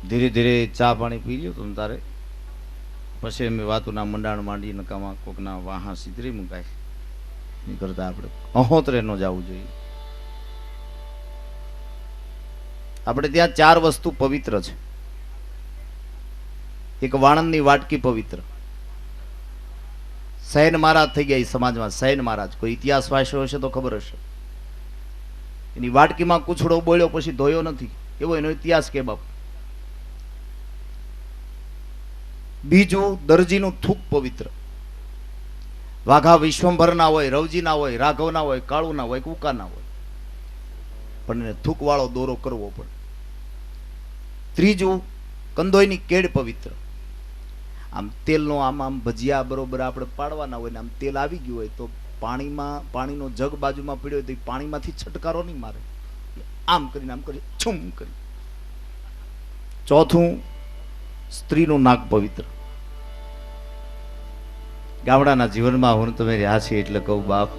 ધીરે ધીરે ચા પાણી પી લ્યો તમે તારે, પછી અમે વાતુના મંડાણ માંડી નકામાં કોકના વાહા સીધરી મુકાય એ કરતા આપણે અહોતરે ન જવું જોઈએ. આપણે ત્યાં 4 વસ્તુ પવિત્ર છે. એક વાણંદની વાટકી પવિત્ર. સૈન મહારાજ થઈ ગયા સમાજમાં. સૈન મહારાજ કોઈ ઇતિહાસ વાંચ્યો હશે તો ખબર હશે. એની વાટકીમાં કૂછડો બોલ્યો પછી ધોયો નથી, એવો એનો ઇતિહાસ કે બાપ. બીજું, દરજીનું થૂક પવિત્ર. વાઘા વિશ્વંભર ના હોય, રવજી ના હોય, રાઘવ ના હોય, કાળુ ના હોય, કુકા ના હોય, પણ એને થૂક વાળો દોરો કરવો પડે. ત્રીજું, કંદોઈની કેડ પવિત્ર. આમ તેલનો આમ ભજીયા બરોબર આપણે પાડવાના હોય ને આમ તેલ આવી ગયું હોય તો પાણીનો જગ બાજુમાં પીડ્યો હોય તો પાણીમાંથી છટકારો નહીં મારે, આમ કરી છુમ કરી. ચોથું, સ્ત્રીનું નાક પવિત્ર. ગામડાના જીવનમાં હું તમે રહ્યા છીએ એટલે કહું બાપ,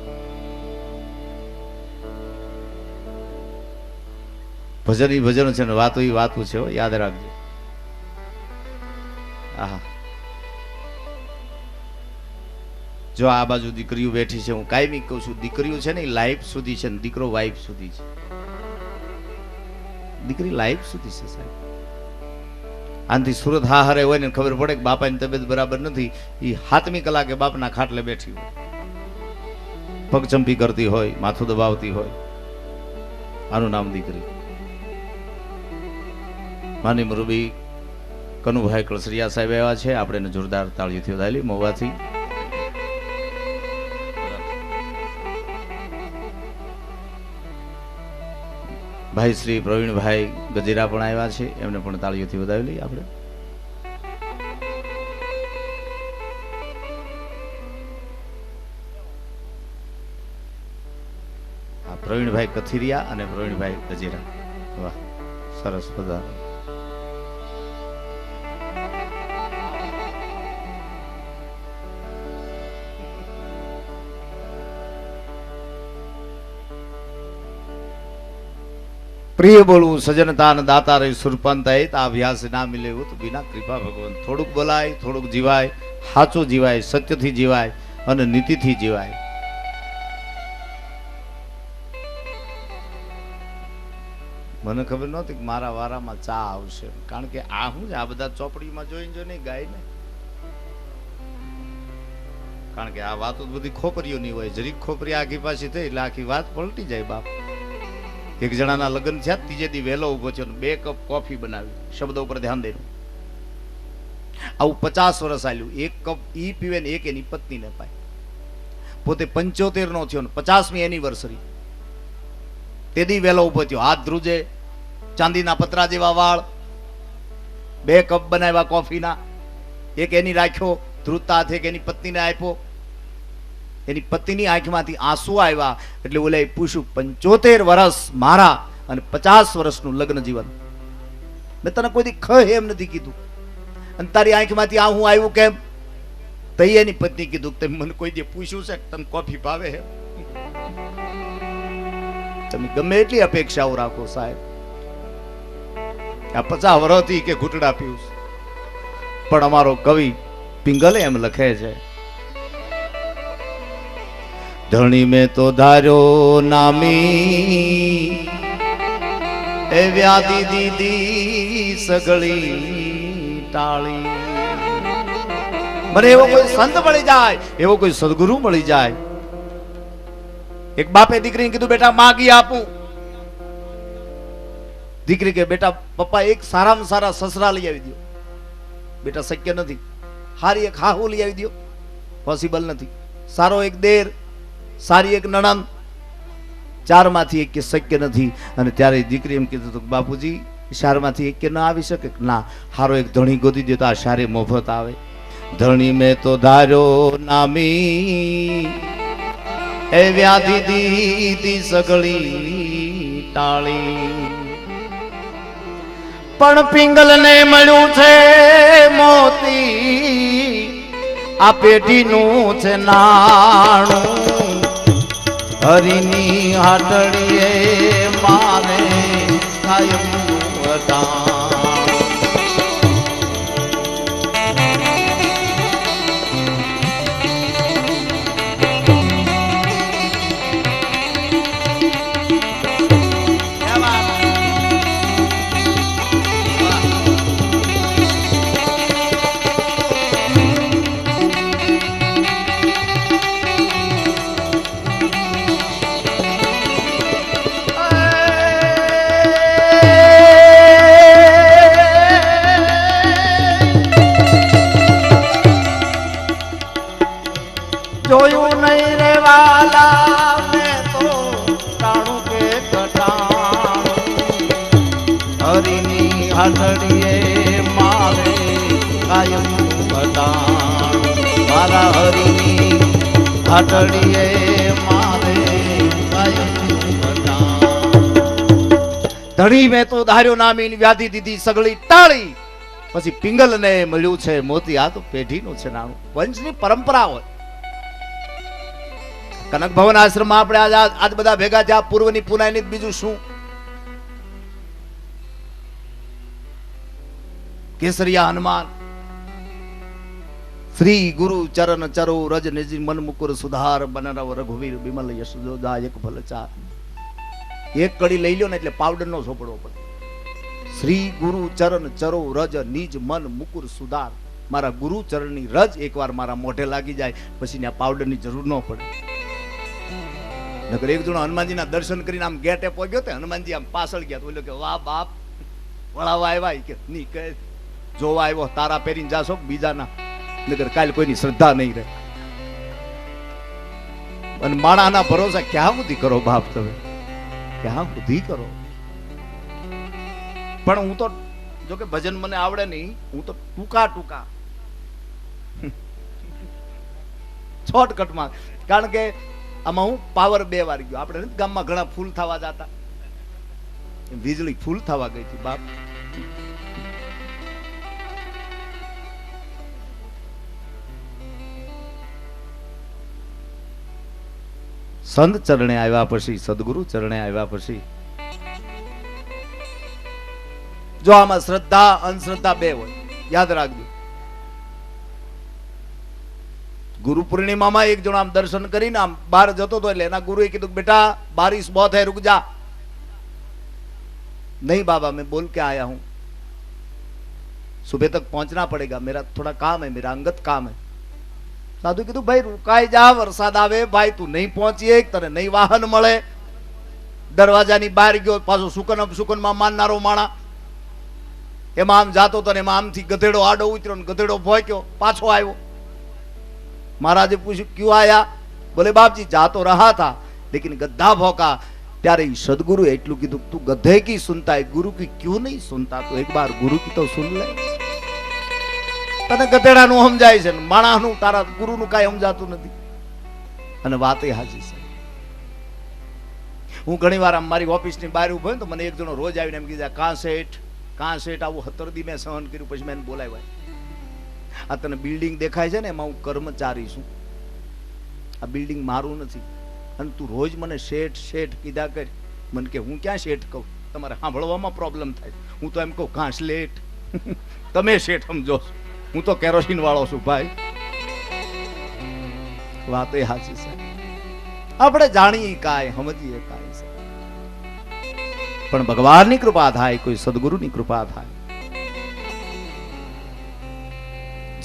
ભજન છે ને વાતો એ વાતું છે, યાદ રાખજો. આહા, જો આ બાજુ દીકરીઓ બેઠી છે, હું કાયમી કહું છું, દીકરીઓ છે ને એ લાઈફ સુધી છે ને દીકરો વાઈફ સુધી છે. દીકરી લાઈફ સુધી છે સાહેબ. આનાથી સુરત હારે હોય ને ખબર પડે કે બાપાની તબિયત બરાબર નથી, એ 7મી કલાકે બાપના ખાટલે બેઠી હોય, પગચંપી કરતી હોય, માથું દબાવતી હોય. આનું નામ દીકરી. માની મુરબી કનુભાઈ કળસરિયા સાહેબ આવ્યા છે, આપણે એને જોરદાર તાળીઓથી વધાવી મોવાથી. ભાઈ શ્રી પ્રવીણભાઈ ગજેરા પણ આવ્યા છે, એમને પણ તાળીઓથી વધાવી લઈએ આપણે. પ્રવીણભાઈ કથિરિયા અને પ્રવીણભાઈ ગજેરા, વાહ સરસ બધા. પ્રિય બોલવું સજનતા અને દાતા રહી સુરપંત આ અભ્યાસ ના મિલે તો બિના કૃપા ભગવાન. થોડુંક બોલાય, થોડુંક જીવાય, સાચું જીવાય, સત્યથી જીવાય અને નીતિથી જીવાય. મને ખબર નહોતી કે મારા વારામાં ચા આવશે, કારણ કે આ શું છે, આ બધા ચોપડીમાં જોઈને ગાય ને, કારણ કે આ વાતો બધી ખોપરીઓ ની હોય. જરીક ખોપરી આખી પાછી થઈ એટલે આખી વાત પલટી જાય બાપ. એક જણાના લગ્ન થયા, ત્રીજે દી વહેલો ઉભો થયો, 2 કપ કોફી બનાવી, શબ્દો ઉપર ધ્યાન દે. આવું 50 વર્ષ આલ્યું. 1 કપ ઈ પીવે ને 1 એની પત્નીને પાય. પોતે 75 નો થયો ને 50મી એનિવર્સરી, તેદી વહેલો ઉભો થયો, હાથ ધ્રુજે, ચાંદીના પતરા જેવા વાળ, 2 કપ બનાવ્યા કોફીના, 1 એની રાખ્યો, ધ્રુજતા હાથે એની પત્નીને આપ્યો. એની પત્નીની આંખમાંથી આંસુ આવ્યા એટલે ઓલે પૂછ્યું, 75 વર્ષ મારા અને 50 વર્ષનું લગ્ન જીવન, મેં તને કોઈ દી ખ એમ નથી કીધું, અને તારી આંખમાંથી આ હું આવ્યું કેમ? તઈ એની પત્ની કીધું, તમે મને કોઈ દી પૂછ્યું છે કે તને કોફી ભાવે હે? તમે ગમે એટલી અપેક્ષાઓ રાખો સાહેબ, આ 50 વર્ષથી કે ઘૂંટડા પીવું, પણ અમારો કવિ પિંગલે એમ લખે છે, ધણી મેં તો ધાર્યો નામી એ વ્યાધિ દીદી સગળી ટાળી. મને એવો કોઈ સંત મળી જાય, એવો કોઈ સદગુરુ મળી જાય. એક બાપે દીકરીને કીધું, બેટા માગી આપું. દીકરી કે, બેટા પપ્પા એક સારામાં સારા સસરા લઈ આવી દો. બેટા શક્ય નથી. હારી એક હાહુ લઈ આવી દો, પોસિબલ નથી. સારો એક દેર, સારી એક નણંદ, 4 માંથી એક કે શક્ય નથી. અને ત્યારે દીકરી એમ કીધું કે બાપુજી 4 માંથી એક કે ના આવી શકે? ના, હારો એક ધણી ગોતી દે તો આ શારે મોફત આવે. ધણી મેં તો ધાર્યો નામી એ વ્યાધિ દીદી સગળી ટાળી. પણ પિંગલ ને મળ્યું છે મોતી, આ પેઢીનું છે નાણું. હરિની હાટડીએ માને કાયમ વટાણ. ઘાટડીએ મારે કાયમ ભટાણ મારા હરિની ઘાટડીએ મારે કાયમ ભટાણ ધણી મેં તો ધાર્યો નામી વ્યાધિ દીધી સગળી ટાળી પછી પિંગલને મળ્યું છે મોતી આ તો પેઢીનું છે નાનું વંશની પરંપરા હોય કનક ભવન આશ્રમમાં આપણે આજ બધા ભેગા થયા પૂર્વની પુનાઈની બીજું શું કેસરિયા હનુમાન શ્રી ગુરુ ચરણ ચરો રજ નિજ મન મુકુર સુધાર બનરવ રઘુવીર બિમલ યશોદા એક ભલચાર એક કડી લઈ લ્યો ને એટલે પાવડર નો સોપડવો પડે શ્રી ગુરુ ચરણ ચરો રજ નિજ મન મુકુર સુધાર મારા ગુરુ ચરણની રજ એકવાર મારા મોઢે લાગી જાય પછી ત્યાં પાવડરની જરૂર ન પડે નકર એક જણો હનુમાનજીના દર્શન કરીને આમ ગેટે પહોંચ્યો તો હનુમાનજી આમ પાછળ ગયા તો કે વાહ બાપ વળાવા આવ્યા કે ની કે જોવા આવ્યો તારા પહેરીને જાશો બીજાના નકર કાલ કોઈની શ્રદ્ધા નહીં રહે અને માણાના ભરોસા ક્યાં સુધી કરો બાપ તમે ક્યાં સુધી કરો પણ હું તો જો કે ભજન મને આવડે નહીં હું તો ટૂંકા શોર્ટકટમાં કારણ કે આમાં હું પાવર 2 વાર ગયો આપણે ગામમાં ઘણા ફૂલ થવા જતા વીજળી ફૂલ થવા ગઈ હતી બાપ સંત ચરણે આવ્યા પછી સદગુરુ ચરણે આવ્યા પછી જો આમાં શ્રદ્ધા અંધશ્રદ્ધા 2 હોય યાદ રાખજો ગુરુ પૂર્ણિમામાં એક જણો આમ દર્શન કરીને આમ બહાર જતો હતો એટલે એના ગુરુએ કીધું બેટા બારિશ બહુત હૈ रुक जा नहीं बाबा मैं बोल के आया हूं सुबह तक पहुंचना पड़ेगा मेरा थोड़ा काम है मेरा अंगत काम है साधु कीधु भाई रुकाई जा वरसाद आवे भाई तू नहीं पहुंची एक तने नहीं वाहन मळे दरवाजानी बहार गयो पाछो सुकन માં માનનારો માણા એમાં આમ જાતો તો ને એમાં આમથી ગધેડો આડો ઉતર્યો ને ગધેડો ભોંક્યો પાછો આવ્યો महाराज पूछा क्यों आया बोले बाप जी जा तो रहा था लेकिन गद्दा भौंका त्यारे सदगुरु एटलू कीधु तू गधे की सुनता है गुरु की क्यों नहीं सुनता तो एक बार गुरु की तो सुन ले तने गधेड़ा नु समजाय छे माणा नु तारा गुरु नु काई समजातुं नथी अने वात ए हाची छे हूँ घणी वार मारी ऑफिस ની બહાર ઉભો તો મને એક જણો રોજ આવીને એમ કીધા કાં શેઠ આવું 17 દી મેં સહન કર્યું પછી મેં બોલાવ્યા આ તને બિલ્ડિંગ દેખાય છે ને એમાં હું કર્મચારી છું આ બિલ્ડિંગ મારું નથી અને તું રોજ મને શેઠ કીધા કર મને કે હું ક્યાં શેઠ કહું તમારે સાંભળવામાં પ્રોબ્લેમ થાય હું તો એમ કહું ઘાસલેટ તમે શેઠ સમજો હું તો કેરોસીન વાળો છું ભાઈ વાત એ સાચી છે આપણે જાણીએ કાંઈ સમજીએ કાંઈ છે પણ ભગવાનની કૃપા થાય કોઈ સદગુરુની કૃપા થાય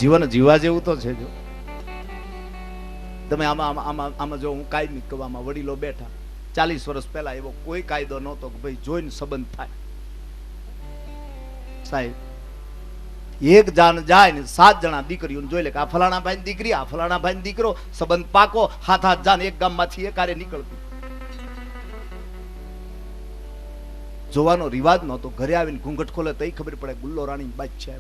જીવન જીવા જેવું તો છે જો તમે આમાં જો હું કાયમી કહેવામાં વડીલો બેઠા 40 વર્ષ પહેલા એવો કોઈ કાયદો નહોતો કે ભાઈ જોઈને સંબંધ થાય સાહેબ એક જાન જાય ને 7 જણા દીકરીઓને જોઈ લે કે આ ફલાણા ભાઈની દીકરી આ ફલાણા ભાઈનો દીકરો સંબંધ પાકો હાથ જાન એક ગામમાંથી એક આરે નીકળતું જોવાનો રિવાજ નહોતો ઘરે આવીને ઘૂંઘટ ખોલે તો ખબર પડે ગુલ્લો રાણી બાદ છે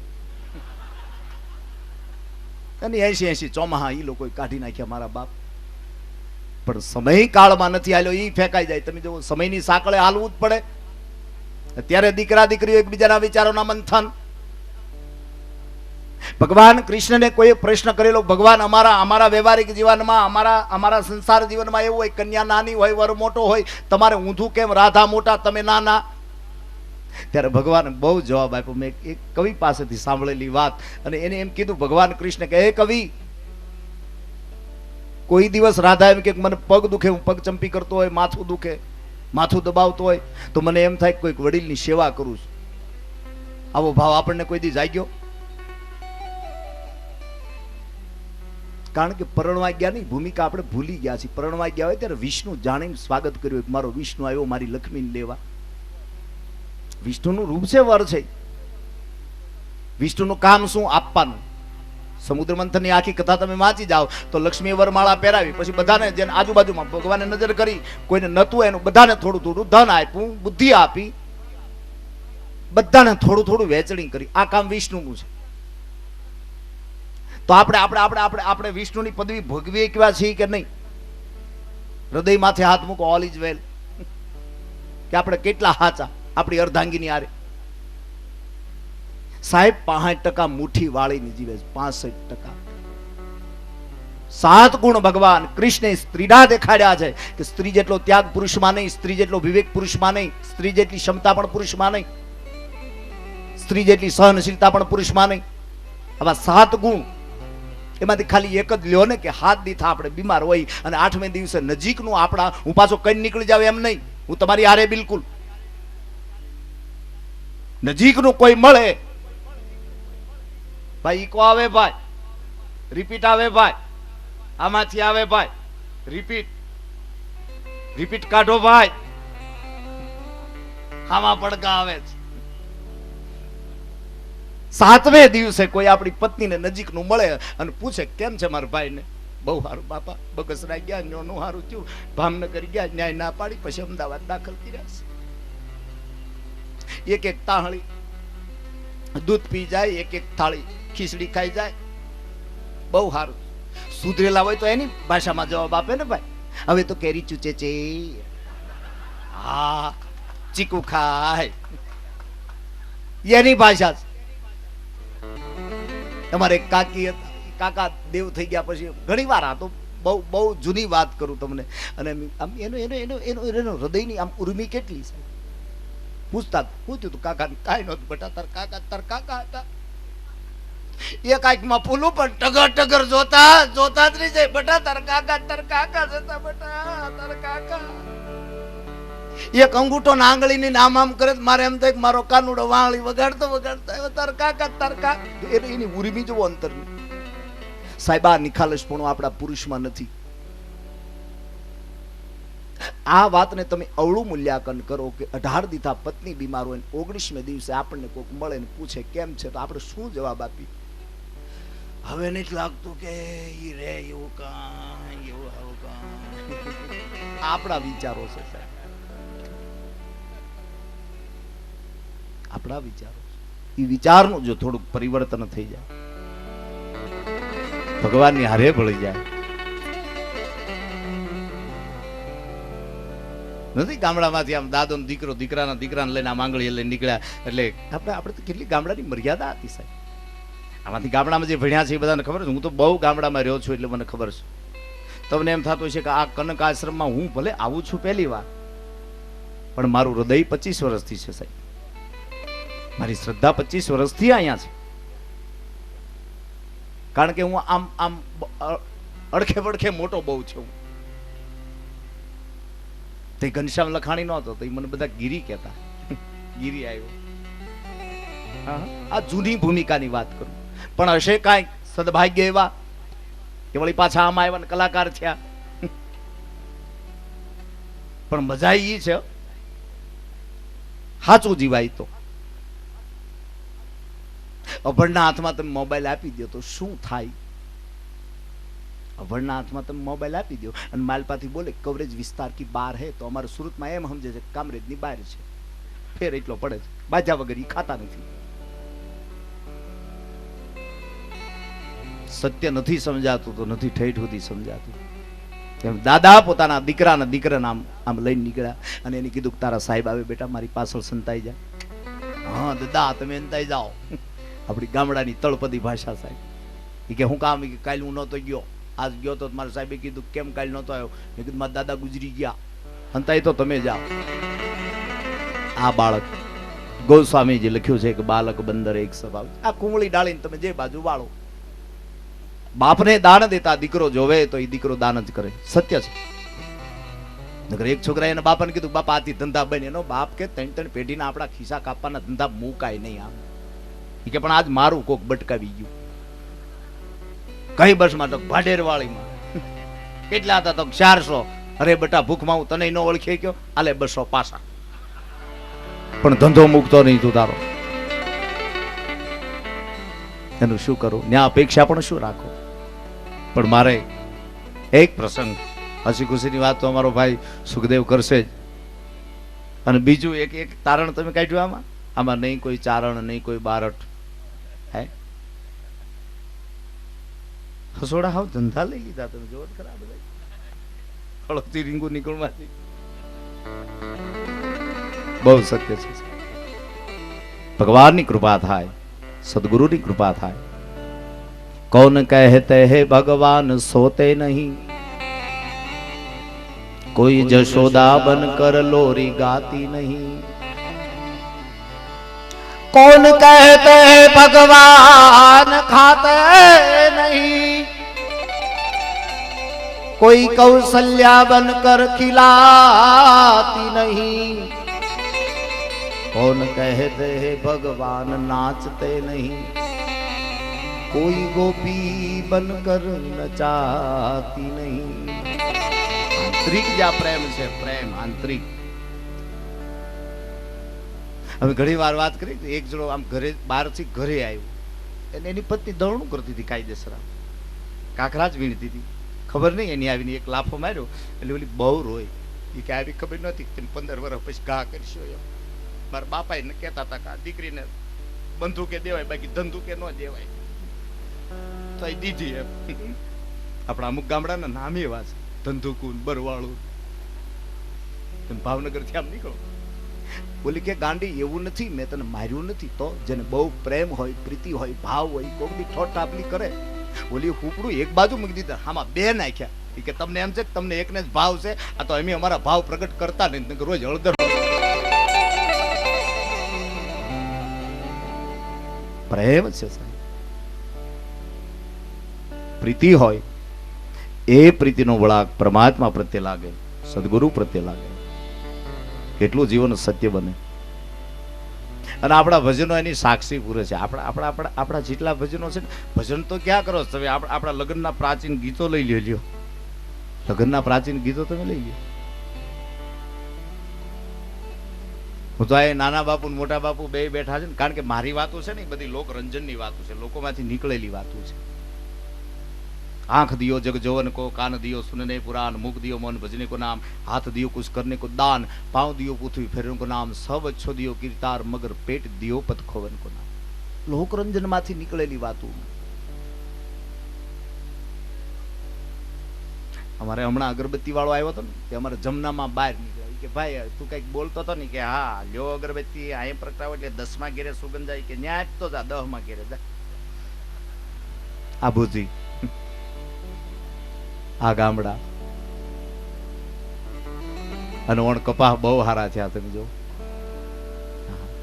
અને 80 ચોમાહા ઈ લોકો કાઢી નાખ્યા મારા બાપ પણ સમય કાળમાં નથી હાલ્યો ઈ ફેંકાઈ જાય તમે જો સમયની સાંકળે હાલવું જ પડે અત્યારે દીકરા દીકરીઓ એકબીજાના વિચારોના મંથન ભગવાન કૃષ્ણને કોઈ પ્રશ્ન કરેલો ભગવાન અમારા વ્યવહારિક જીવનમાં અમારા સંસાર જીવનમાં એવું હોય કન્યા નાની હોય વર મોટો હોય તમારે ઊંધું કેમ રાધા મોટા તમે નાના ત્યારે ભગવાન બહુ જવાબ આપ્યો મેં એક કવિ પાસેથી સાંભળેલી વાત અને એને એમ કીધું ભગવાન કૃષ્ણ કે હે કવિ કોઈ દિવસ રાધા એમ કે મને પગ દુખે હું પગ ચંપી કરતો હોય માથું દુખે માથું દબાવતો હોય તો મને એમ થાય કોઈક વડીલની સેવા કરું છું આવો ભાવ આપણને કોઈ દી જાગ્યો કારણ કે પરણવા ગયાની ભૂમિકા આપણે ભૂલી ગયા છીએ પરણવા ગયા હોય ત્યારે વિષ્ણુ જાણીને સ્વાગત કર્યું મારો વિષ્ણુ આવ્યો મારી લક્ષ્મીને લેવા વિષ્ણુનું રૂપ છે વર છે વિષ્ણુનું કામ શું આપવાનું સમુદ્ર મંથનની આખી કથા તમે વાંચી જાઓ તો લક્ષ્મી વરમાળા પહેરાવી પછી બધાને જેને આજુબાજુમાં ભગવાને નજર કરી કોઈને નતું એનું બધાને થોડું થોડું ધન આપ્યું બુદ્ધિ આપી બધાને થોડું થોડું વહેંચણી કરી. આ કામ વિષ્ણુનું છે. તો આપણે આપણે આપણે આપણે આપણે વિષ્ણુની પદવી ભોગવીએ કેવા છીએ કે નહીં? હૃદય માથે હાથ મૂકો, ઓલ ઇઝ વેલ. કે આપણે કેટલા હાચા આપણી અર્ધાંગીની આરે? સાહેબ 65% મુઠ્ઠી વાળીને જીવે છે, 65%. 7 ગુણ ભગવાન કૃષ્ણે સ્ત્રીના દેખાડ્યા છે કે સ્ત્રી જેટલો ત્યાગ પુરુષમાં નહીં, સ્ત્રી જેટલો વિવેક પુરુષમાં નહીં, સ્ત્રી જેટલી ક્ષમતા પણ પુરુષમાં નહીં, સ્ત્રી જેટલી સહનશીલતા પણ પુરુષમાં નહીં. આવા 7 ગુણ એમાંથી ખાલી એક જ લ્યો ને કે હાથ દીથા આપણે બીમાર હોય અને 8મે દિવસે નજીકનું આપણા હું પાછો કઈ નીકળી જાવ એમ નહીં, હું તમારી હારે બિલકુલ. નજીકનું કોઈ મળે ભાઈ, ઈકો આવે ભાઈ, રિપીટ આવે ભાઈ, આમાંથી આવે ભાઈ, રિપીટ રિપીટ કાઢો ભાઈ, આમાં પડકા આવે છે. 7મે દિવસે કોઈ આપણી પત્નીને નજીકનું મળે અને પૂછે કેમ છે મારા ભાઈને? બહુ સારું બાપા, બગસરા ગયા, ન્યોનું સારું થયું, ભાવનગર ગયા, ન્યાય ના પાડી, પછી અમદાવાદ દાખલ કર્યા છે. એક તાહળી દૂધ પી જાય, એક થાળી ખીચડી ખાઈ જાય, બહુ સારું. સુધરેલા હોય તો એની ભાષામાં જવાબ આપે ને ભાઈ, હવે તો કેરી ચૂચે છે, હા ચીકુ ખાય, એની ભાષા છે. તમારે કાકી કાકા દેવ થઈ ગયા પછી ઘણી વાર, આ તો બહુ બહુ જૂની વાત કરું તમને, અને આમ એનો એનો એનો એનો એનો હૃદયની આમ ઉર્મી કેટલી છે. પૂછતા શું થયું તું કાકા? કાંઈ નહોતું બેટા, તાર કાકા હતા. એક આંખમાં પૂલું પણ ટગર ટગર જોતા જોતા જ રહી જાય. બેટા તાર કાકા જતા, બેટા તાર કાકા. એક અંગૂઠો ને આંગળીની નામ આમ કરે, મારે એમ થાય કે મારો કાનુડો વાંગળી વગાડતો વગાડતો તાર કાકા. એની ઉર્મી જેવો અંતર નહીં. સાહેબ આ નિખાલસપણું આપણા પુરુષમાં નથી. આ વાતને તમે અવળું મૂલ્યાંકન કરો કે 18 દીથા પત્ની બીમાર હોય, 19મે દિવસે આપણને કોઈક મળે ને પૂછે કેમ છે, તો આપણે શું જવાબ આપી? હવે નથી લાગતું કે ઈ રે એવું કાંઈ, એવું આવું કાંઈ. આપણા વિચારો છે સાહેબ, આપણા વિચારો. એ વિચારનું જો થોડુંક પરિવર્તન થઈ જાય, ભગવાનની હારે ભળી જાય. નથી ગામડામાંથી આમ દાદો ને દીકરો દીકરાના દીકરાને લઈને આમ આંગળી લઈને નીકળ્યા, એટલે આપણે તો કેટલી ગામડાની મર્યાદા હતી સાહેબ. આમાંથી ગામડામાં જે ભણ્યા છે એ બધાને ખબર છે. હું તો બહુ ગામડામાં રહ્યો છું એટલે મને ખબર છે. તમને એમ થતું છે કે આ કનક આશ્રમમાં હું ભલે આવું છું પહેલી વાર, પણ મારું હૃદય 25 વર્ષથી છે સાહેબ. મારી શ્રદ્ધા 25 વર્ષથી અહીંયા છે. કારણ કે હું આમ આમ અડખે વડખે મોટો બહુ છું. તે ઘનશ્યામ લખાણી નહોતો તો મને બધા ગીરી કહેતા. ગીરી આવ્યો. આ જૂની ભૂમિકાની વાત કરું. પણ હશે કાંઈક સદભાગ્ય એવા કે વળી પાછા આમાં આવ્યા કલાકાર થયા. પણ મજા એ છે સાચું જીવાય તો. અભણના હાથમાં તમે મોબાઈલ આપી દો તો શું થાય? અભણના હાથમાં તમે મોબાઈલ આપી દો અને માલપાથી બોલે કવરેજ વિસ્તાર કી બહાર હે, તો અમારે સુરતમાં એમ સમજે છે કામરેજની બહાર છે. ફેર એટલો પડે છે. બાજા વગર ઈ ખાતા નથી. સત્ય નથી સમજાતું તો નથી ઠેઠ સુધી સમજાતું. એમ દાદા પોતાના દીકરાને આમ લઈને નીકળ્યા અને એને કીધું તારા સાહેબ આવે બેટા, મારી પાછળ સંતાઈ જાય. હા દાદા તમે સંતાઈ જાઓ. આપણી ગામડાની તળપદી ભાષા સાહેબ. એ કે હું કામ? કાલ હું નહોતો ગયો, આજ ગયો તો મારા સાહેબે કીધું કેમ કાલ નહોતો આવ્યો? મેં કીધું મારા દાદા ગુજરી ગયા, સંતાઈ તો તમે જાઓ. આ બાળક ગોસ્વામીજી લખ્યું છે કે બાલક બંદર એક સ્વભાવ. આ કુંવળી ડાળીને તમે જે બાજુ વાળો. બાપને દાન દેતા દીકરો જોવે તો એ દીકરો દાન જ કરે. સત્ય છે. નગર એક છોકરા એના બાપાને કીધું બાપા આથી ધંધા બને. એનો બાપ કે 3 પેઢીના આપણા ખિસ્સા કાપવાના ધંધા મુકાય નહીં. આમ કે પણ આજ મારું કોક બટકાવી ગયું. કઈ બસમાં? તો ભાડેરવાળીમાં. કેટલા હતા? તો 400. અરે બેટા ભૂખમાં હું તને ન ઓળખી ગયો, આલે 200 પાછા. પણ ધંધો મૂકતો નહીં તું તારો. એનું શું કરું? ત્યાં અપેક્ષા પણ શું રાખો? પણ મારે એક પ્રસંગ, હસી ખુશીની વાત તો અમારો ભાઈ સુખદેવ કરશે જ. અને બીજું એક તારણ તમે કાઢ્યું આમાં આમાં નહીં કોઈ ચારણ, નહીં કોઈ બારઠ. હે હસોડા હાવ ધંધા લઈ લીધા તમે જોવો તો ખરા બધા. હળવતી રીંગુ નીકળવાથી બહુ સત્ય છે. ભગવાનની કૃપા થાય, સદગુરુની કૃપા થાય. कौन कहते हैं भगवान सोते नहीं, कोई जशोदा बनकर लोरी गाती नहीं. कौन कहते हैं भगवान खाते नहीं, कोई कौशल्या बनकर खिलाती नहीं. कौन कहते हैं भगवान नाचते नहीं, कोई गोपी बनकर नचाती नहीं. आंतरिक ज्या प्रेम છે, પ્રેમ આંતરિક. હવે ઘણી વાર વાત કરી, એક જણો આમ ઘરે બહારથી ઘરે આવ્યો અને એની પત્ની દળણું કરતી હતી કાયદેસર, કાકરા જ વીણતી હતી. ખબર નહીં, એની આવીને એક લાફો માર્યો એટલે ઓલી બહુ રોય. એ કે આવી ખબર નથી કે 15 વર્ષ પછી ઘા કરશો. એમ મારા બાપા એને કહેતા હતા કે આ દીકરીને બંદૂકે દેવાય, બાકી ધંધુકે ન દેવાય. તો એ દીધી એમ. આપણા અમુક ગામડાના નામ એવા છે, ધંધુકુન, બરવાળું. ભાવનગર થી આમ નીકળો, બોલી કે ગાંડી એવું નથી, મેં તને માર્યું નથી. તો જેને બહુ પ્રેમ હોય, પ્રીતિ હોય, ભાવ હોય, કોક દી ઠોઠ ટાપલી કરે. બોલી હુપડું એક બાજુ મૂકી દીધા, આમાં બે નાખ્યા. કે તમને એમ છે કે તમને એકને જ ભાવ છે, આ તો અમે અમારા ભાવ પ્રગટ કરતા નહીં, રોજ હળદર. પ્રેમ છે સાહેબ. પ્રીતિ હોય, એ પ્રીતિનો વળાંક પરમાત્મા પ્રત્યે લાગે, સદગુરુ પ્રત્યે લાગે, કેટલું જીવન સત્ય બને. અને આપણા ભજનો એની સાક્ષી પૂરે છે. આપણા જેટલા ભજનો છે ને, ભજન તો ક્યાં કરો તમે. આપણા લગ્નના પ્રાચીન ગીતો લઈ લ્યો, લગ્નના પ્રાચીન ગીતો તમે લઈ લ્યો. હું તો આ નાના બાપુ મોટા બાપુ બે બેઠા છે ને, કારણ કે મારી વાતો છે ને એ બધી લોકરંજનની વાતો છે, લોકોમાંથી નીકળેલી વાતો છે. आंख दियो जग जोवन को, कान दियो सुनने पुराण, मुख दियो मन भजने को नाम, हाथ दियो कुछ करने को दान, पांव दियो पृथ्वी फेरने को नाम, सब अच्छो दियो कीर्तार, मगर पेट दियो पद खोवन को नाम. લોકરંજન માંથી નીકળેલી વાતો. અમારે હમણાં અગરબત્તી વાળો આવ્યો હતો ને, તે અમારે જમનામાં બહાર નીકળ્યો કે ભાઈ તું કઈક બોલતો હતો ને, કે હા લ્યો અગરબત્તી અહીં પ્રગટાવો એટલે 10મા ઘેરે સુગંધ જાય, કે ન્યા તો જા 10મા ઘેરે જા. આ બુદ્ધિ આ ગામડા અને ઓણ કપાહ બહુ હારા થયા. તમે જો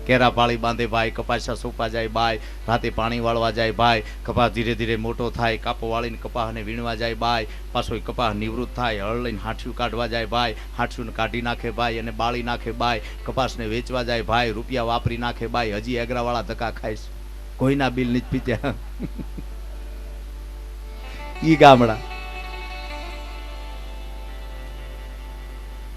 કેરા પાળી બાંધે ભાઈ, કપાસા સોપા જાય બાય, રાતે પાણી વાળવા જાય ભાઈ, કપાસ ધીરે ધીરે મોટો થાય, કાપો વાળીને કપાહને વીણવા જાય બાય, પાછો કપાહ નિવૃત્ત થાય, હળ લઈને હાંઠિયું કાઢવા જાય ભાઈ, હાંઠિયું કાઢી નાખે ભાઈ અને બાળી નાખે બાય, કપાસને વેચવા જાય ભાઈ, રૂપિયા વાપરી નાખે ભાઈ, હજી એગરા વાળા ધક્કા ખાઈશ, કોઈના બિલ નથી પીત્યા. ઈ ગામડા.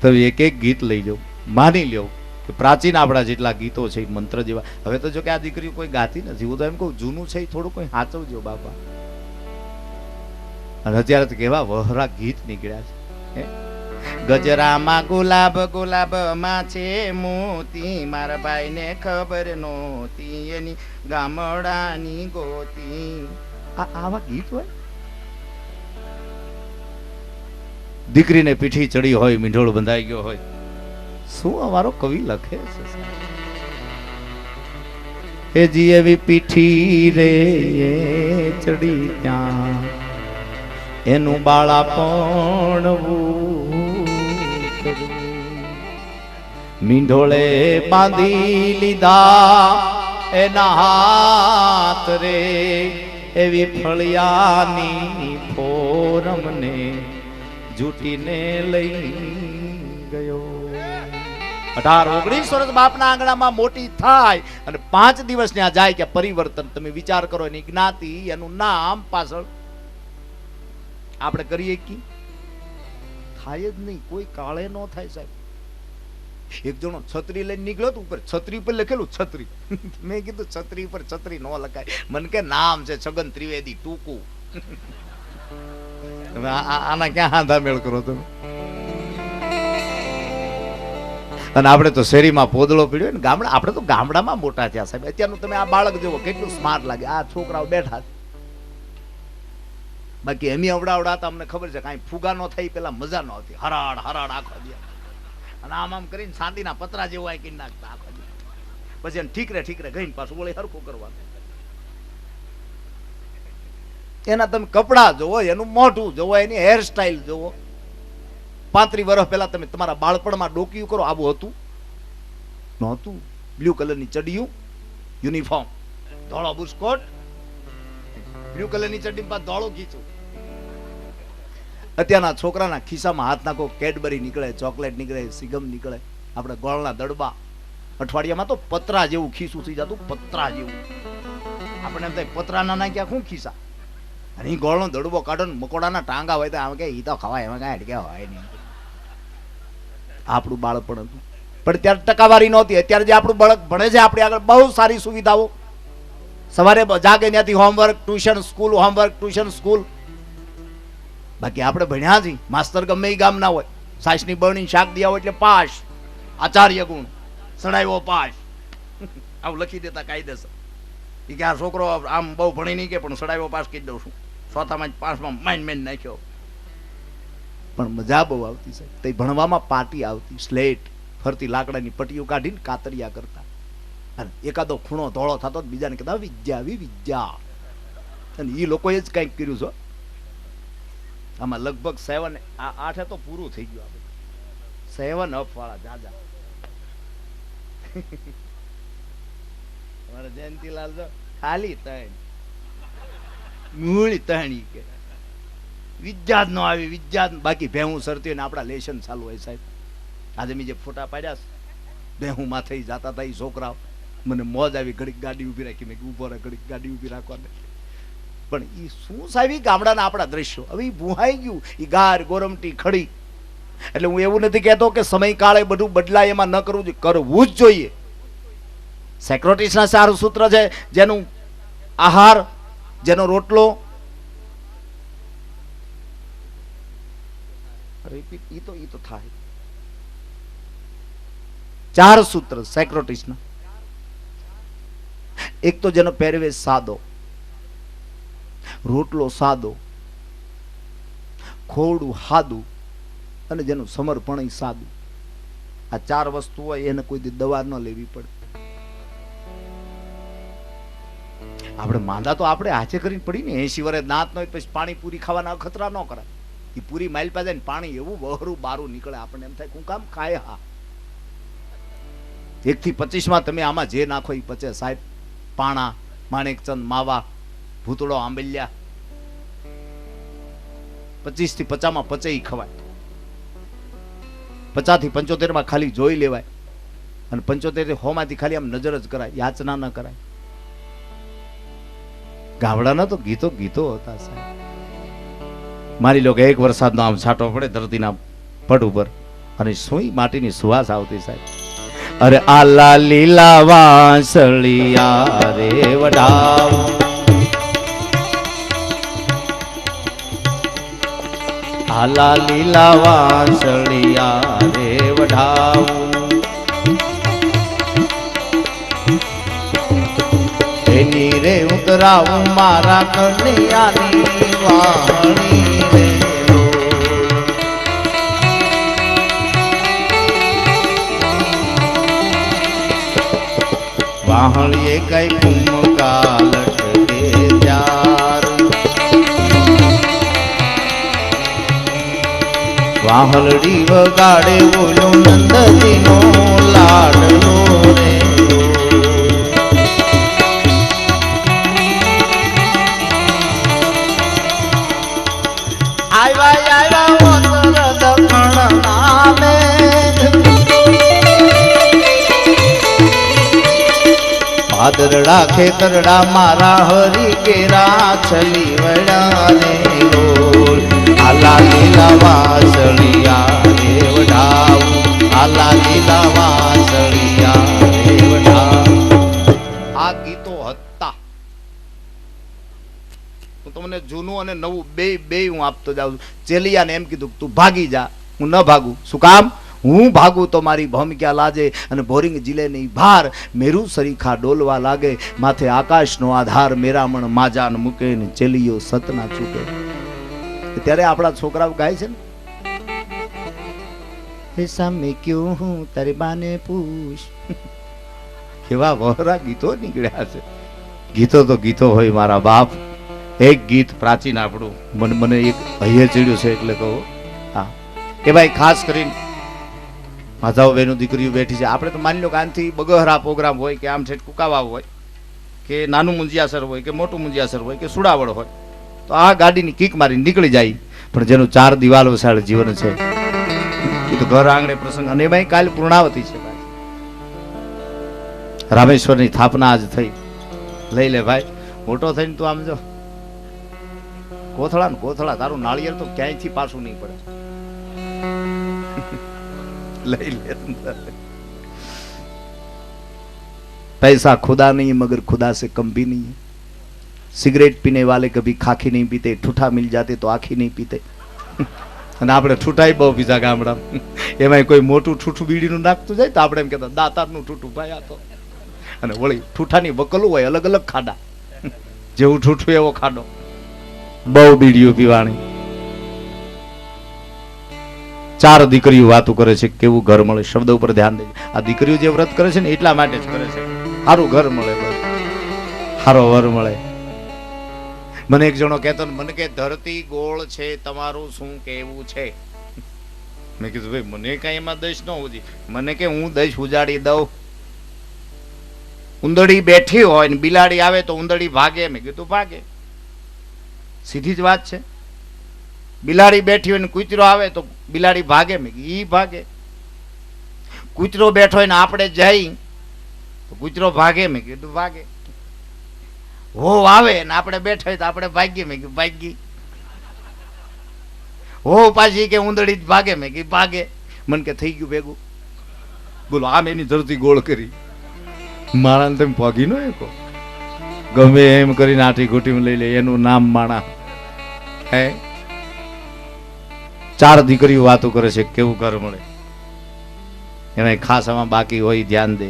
તમે એક એક ગીત લઈ જાઓ, માની લ્યો કે પ્રાચીન આપણા જેટલા ગીતો છે મંત્ર જેવા. હવે તો જો કે આ દીકરીઓ કોઈ ગાતી નથી. હું તો એમ કહું જૂનું છે થોડું કોઈ સાચવજો બાપા. અને અત્યારે તો કેવા વહરા ગીત નીકળ્યા છે. ગજરામાં ગુલાબ ગુલાબમાં છે મોતી, મારા ભાઈને ખબર નહોતી એની ગામડાની ગોતી. આવા ગીત હોય. દીકરીને પીઠી ચડી હોય, મીંઢોળ બંધાઈ ગયો હોય, શું અમારો કવિ લખે છે. એ જી એવી પીઠી રે ચડી ત્યાં એનું બાળાપણ મીંઢોળે બાંધી લીધા એના હાથ રે, એવી ફળિયાની ફોરમને જૂટીને લઈ ગયો. 18-19 વર્ષ બાપના આંગણામાં મોટી થાય અને 5 દિવસ ત્યાં જાય કે પરિવર્તન. તમે વિચાર કરો, એની જ્ઞાતિ, એનું નામ પાછળ આપણે કરીએ કે થાય જ નહીં. કોઈ કાળે ન થાય સાહેબ. એક જણો છત્રી લઈને નીકળ્યો તો ઉપર છત્રી પર લખેલું છત્રી. મેં કીધું છત્રી પર છત્રી ન લખાય. મને કે નામ છે છગન ત્રિવેદી ટૂંકું. આના ક્યાં હાંધા મેળ કરો તમે? અને આપણે તો શેરીમાં પોદળો પીડ્યો ને ગામડા, આપણે તો ગામડામાં મોટા થયા સાહેબ. અત્યારનું તમે આ બાળક જુઓ કેટલું સ્માર્ટ લાગે, આ છોકરાઓ બેઠા છે. બાકી એમ અવડાવડા હતા, અમને ખબર છે કાંઈ ફુગા ન થાય પેલા મજા ન આવતી. હરાડ હરાડ આખો દિવસ અને આમ કરીને શાંતિના પતરા જેવું આ કરી નાખતા આખો દિવસ. પછી એને ઠીકરે ગઈને પાછું બોલે હરખું કરવાનું. એના તમે કપડા જોવો, એનું મોઢું જોવો, એની હેરસ્ટાઈલ જોવો. 35 વર્ષ પહેલા તમે તમારા બાળપણમાં ડોકિયું કરો, આવું હતું નહોતું. બ્લુ કલરની ચડિયું, યુનિફોર્મ, ધોળો બુસ્કોટ, બ્લુ કલરની ચડ્ડી પર ધોળું ખીચું. અત્યારના છોકરાના ખિસ્સામાં હાથ નાખો, કેડબરી નીકળે, ચોકલેટ નીકળે, સિગમ નીકળે, આપણે ગોળના દડબા. અઠવાડિયામાં તો પતરા જેવું ખિસ્સું થઈ જતું, પતરા જેવું. આપણે એમ થાય પતરાના નાખ્યા શું ખિસ્સા, અને એ ગોળનો દડબો કાઢો ને મકોડાના ટાંગા હોય તો આમ કે ઈ તો ખવાય, એમાં કાંઈ અટક્યા હોય નહીં. આપણું બાળપણ હતું, પણ ત્યારે ટકાવારી નહોતી. અત્યારે જે આપણું બાળક ભણે છે આપણી આગળ બહુ સારી સુવિધાઓ. સવારે જાગે ત્યાંથી homework, tuition, school, homework, tuition, school. બાકી આપણે ભણ્યા છીએ, માસ્તર ગમે એ ગામ ના હોય, સાસની બરણી શાક દિયા હોય એટલે પાસ, આચાર્ય ગુણ, સડાયો પાસ, આવું લખી દેતા કાયદેસર. એ કે આ છોકરો આમ બહુ ભણી નહીં કે પણ સડાયો પાસ કહી દઉં છું, ચોથામાં 5માં માઇન્ડ નાખ્યો. પણ મજા બહુ આવતી સાહેબ. તે ભણવામાં પાટી આવતી, સ્લેટ ફરતી લાકડાની પટ્ટીઓ કાઢીને કાતરિયા કરતા. અને એકાદો ખૂણો ધોળો થતો બીજાને કહેતા વિદ્યા વિદ્યા. અને એ લોકોએ જ કંઈક કર્યું છે. આમાં લગભગ 7 8 તો પૂરું થઈ ગયું. આપણે 7 અપ વાળા જાજા. અમારા જયંતિલાલ તો ખાલી 3 મૂળી 3 કે વિદ્યા જ ન આવી, વિદ્યા. બાકી ભેહું સરતી ને આપણા લેશન ચાલુ હોય સાહેબ. આજે મેં જે ફોટા પાડ્યા ભેહું માથે જતા હતા એ છોકરાઓ, મને મોજ આવી. ઘડીક ગાડી ઉભી રાખી, મેં ઉભો રહે, ઘડીક ગાડી ઉભી રાખવા. પણ એ શું સાહેબ ગામડાના આપણા દ્રશ્યો હવે ભૂહાઈ ગયું. એ ગાર ગોરમટી ખડી. એટલે હું એવું નથી કહેતો કે સમયકાળે બધું બદલાય, એમાં ન કરવું જોઈએ, કરવું જ જોઈએ. સેક્રેટિસના સારું સૂત્ર છે, જેનું આહાર, જેનો રોટલો, રિપીટ ઈ તો થાય. 4 સૂત્ર સેક્રેટિસના. એક તો જેનો પહેરવેશ સાદો, રોટલો સાદો, ખોડું સાદું, અને જેનું સમર્પણ સાદું. આ 4 વસ્તુ હોય એને કોઈ દવા ન લેવી પડે. આપણે માંદા તો આપણે હાથે કરીને પડી ને. 80 વર્ષે દાંત ન હોય પછી પાણી પૂરી ખાવાના ખતરા ન કરાય. એ પૂરી માઇલ પાસે જાય ને પાણી એવું બહરું બારું નીકળે, આપણને એમ થાય હું કામ ખાય. હા, 1 થી 25માં તમે આમાં જે નાખો એ પચે સાહેબ. પાણા, માણેકચંદ, માવા, ભૂતળો, આંબલિયા. 25 થી 50માં પચે ઈ ખવાય. 50 થી 75માં ખાલી જોઈ લેવાય. અને 75 થી 100 માંથી ખાલી આમ નજર જ કરાય, યાચના ન કરાય. ગામડાના તો ગીતો હતા સાહેબ. મારી લો કે એક વરસાદનો આમ છાંટો પડે ધરતીના પડ ઉપર અને સુઈ માટીની સુવાસ આવતી સાહેબ. અરે આલા લીલા વાંસળિયા રે વડાવ, આલા લીલા વાંસળિયા રે વડાવ, એની રે ઉતરાવું મારા કન્યાની વાણી રે. વાહળીએ કઈ કુમકા લટકે ત્યાર, વાહલડી વગાડે બોલો નંદજીનો લાડલો રે. ભાદરડા ખેતરડા મારા હરી કેરા છલી વડા રે લોલ, આલા લીલા વાસળિયા રે વડાવ, આલા લીલા વાસળિયા રે વડાવ. આ ગીતો હતા. હું તમને જૂનું અને નવું બે હું આપતો જાઉં છું. ચેલિયાને એમ કીધું તું ભાગી જા, હું ન ભાગું. શું કામ? હું ભાગું તો મારી ભૂમિકા લાજે અને બોરિંગ જીલે નહીં ભાર મેરું સરીખા ડોલવા લાગે માથે આકાશનો આધાર મેરામણ માજાન મૂકે ને ચેલીઓ સતના ચૂકે. ત્યારે આપણા છોકરાઓ ગાય છે ને સામે ક્યું હું તારી બાને પૂછ. કેવા વહરા ગીતો નીકળ્યા છે. ગીતો તો ગીતો હોય મારા બાપ. એક ગીત પ્રાચીન આપણું મને એક હૈયે ચડ્યું છે એટલે કહું. હા કે ભાઈ ખાસ કરીને માધાઓ બહેનો દીકરીઓ બેઠી છે. આપણે તો માની લો કે આનથી બગહરા પ્રોગ્રામ હોય કે આમ છે કુકાવા હોય કે નાનું મુંજિયાસર હોય કે મોટું મુંજિયાસર હોય કે સુડાવડ હોય તો આ ગાડીની કિક મારી નીકળી જાય. પણ જેનું 4 દિવાલ વસાડે જીવન છે એ તો ઘર આંગણે પ્રસંગ. અને એમાં કાલ પૂર્ણાવતી છે. રામેશ્વરની સ્થાપના આજ થઈ. લઈ લે ભાઈ મોટો થઈને તું આમ જો કોથળા ને કોથળા તારું નાળિયેર તો ક્યાંયથી પાછું નહીં પડે. લઈ લે. पैसा खुदा नहीं मगर खुदा से कम भी नहीं है. सिगरेट पीने वाले कभी खाकी नहीं पीते, ठूठा मिल जाते तो आखी नहीं पीते. અને આપણે ઠૂઠાઈ બહુ પીધા ગામડામાં. એમાં કોઈ મોટું ઠૂઠું બીડીનું નાખતું જાય તો આપણે એમ કહેતા દાતારનું ઠૂઠું ભાઈ આ તો. અને વળી ઠૂઠાની બકલું હોય અલગ અલગ ખાડા. જેવું ઠૂઠું એવો ખાડો. બહુ બીડીઓ પીવાની. 4 દીકરીઓ વાતો કરે છે કેવું ઘર મળે. શબ્દ ઉપર ધ્યાન દેજો. આ દીકરીઓ જે વ્રત કરે છે ને એટલા માટે જ કરે છે. સારું ઘર મળે, બસ સારો વર મળે. મને એક જણો કહેતો ને મને કે ધરતી ગોળ છે તમારું શું કેવું છે. મેં કીધું ભાઈ મને કઈ એમાં દઈશ ન હોજી. મને કે હું દઈશ ઉજાડી દઉં. ઉંદડી બેઠી હોય ને બિલાડી આવે તો ઉંદડી ભાગે. મેં કીધું ભાગે, સીધી જ વાત છે. બિલાડી બેઠી હોય ને કૂતરો આવે તો બિલાડી ભાગે. મેં કીધું ઈ ભાગે. કૂતરો બેઠો હોય ને આપણે જઈ તો કૂતરો ભાગે. મેં કીધું ભાગે. હો આવે ને આપણે બેઠા હોય તો આપણે ભાગીએ. મેં કીધું ભાગી. હો પાછી કે ઉંદડી જ ભાગે. મેં કીધું ભાગે. મને કે થઈ ગયું ભેગું. બોલો આમ એની ધરતી ગોળ કરી. માણાને તમે ભાગી નો એકો. ગમે એમ કરીને આઠી ઘૂંટીમાં લઈ લે એનું નામ માણા. હે 4 દીકરીઓ વાતો કરે છે કેવું ઘર મળે. એમાં ખાસ આમાં બાકી હોય ધ્યાન દે.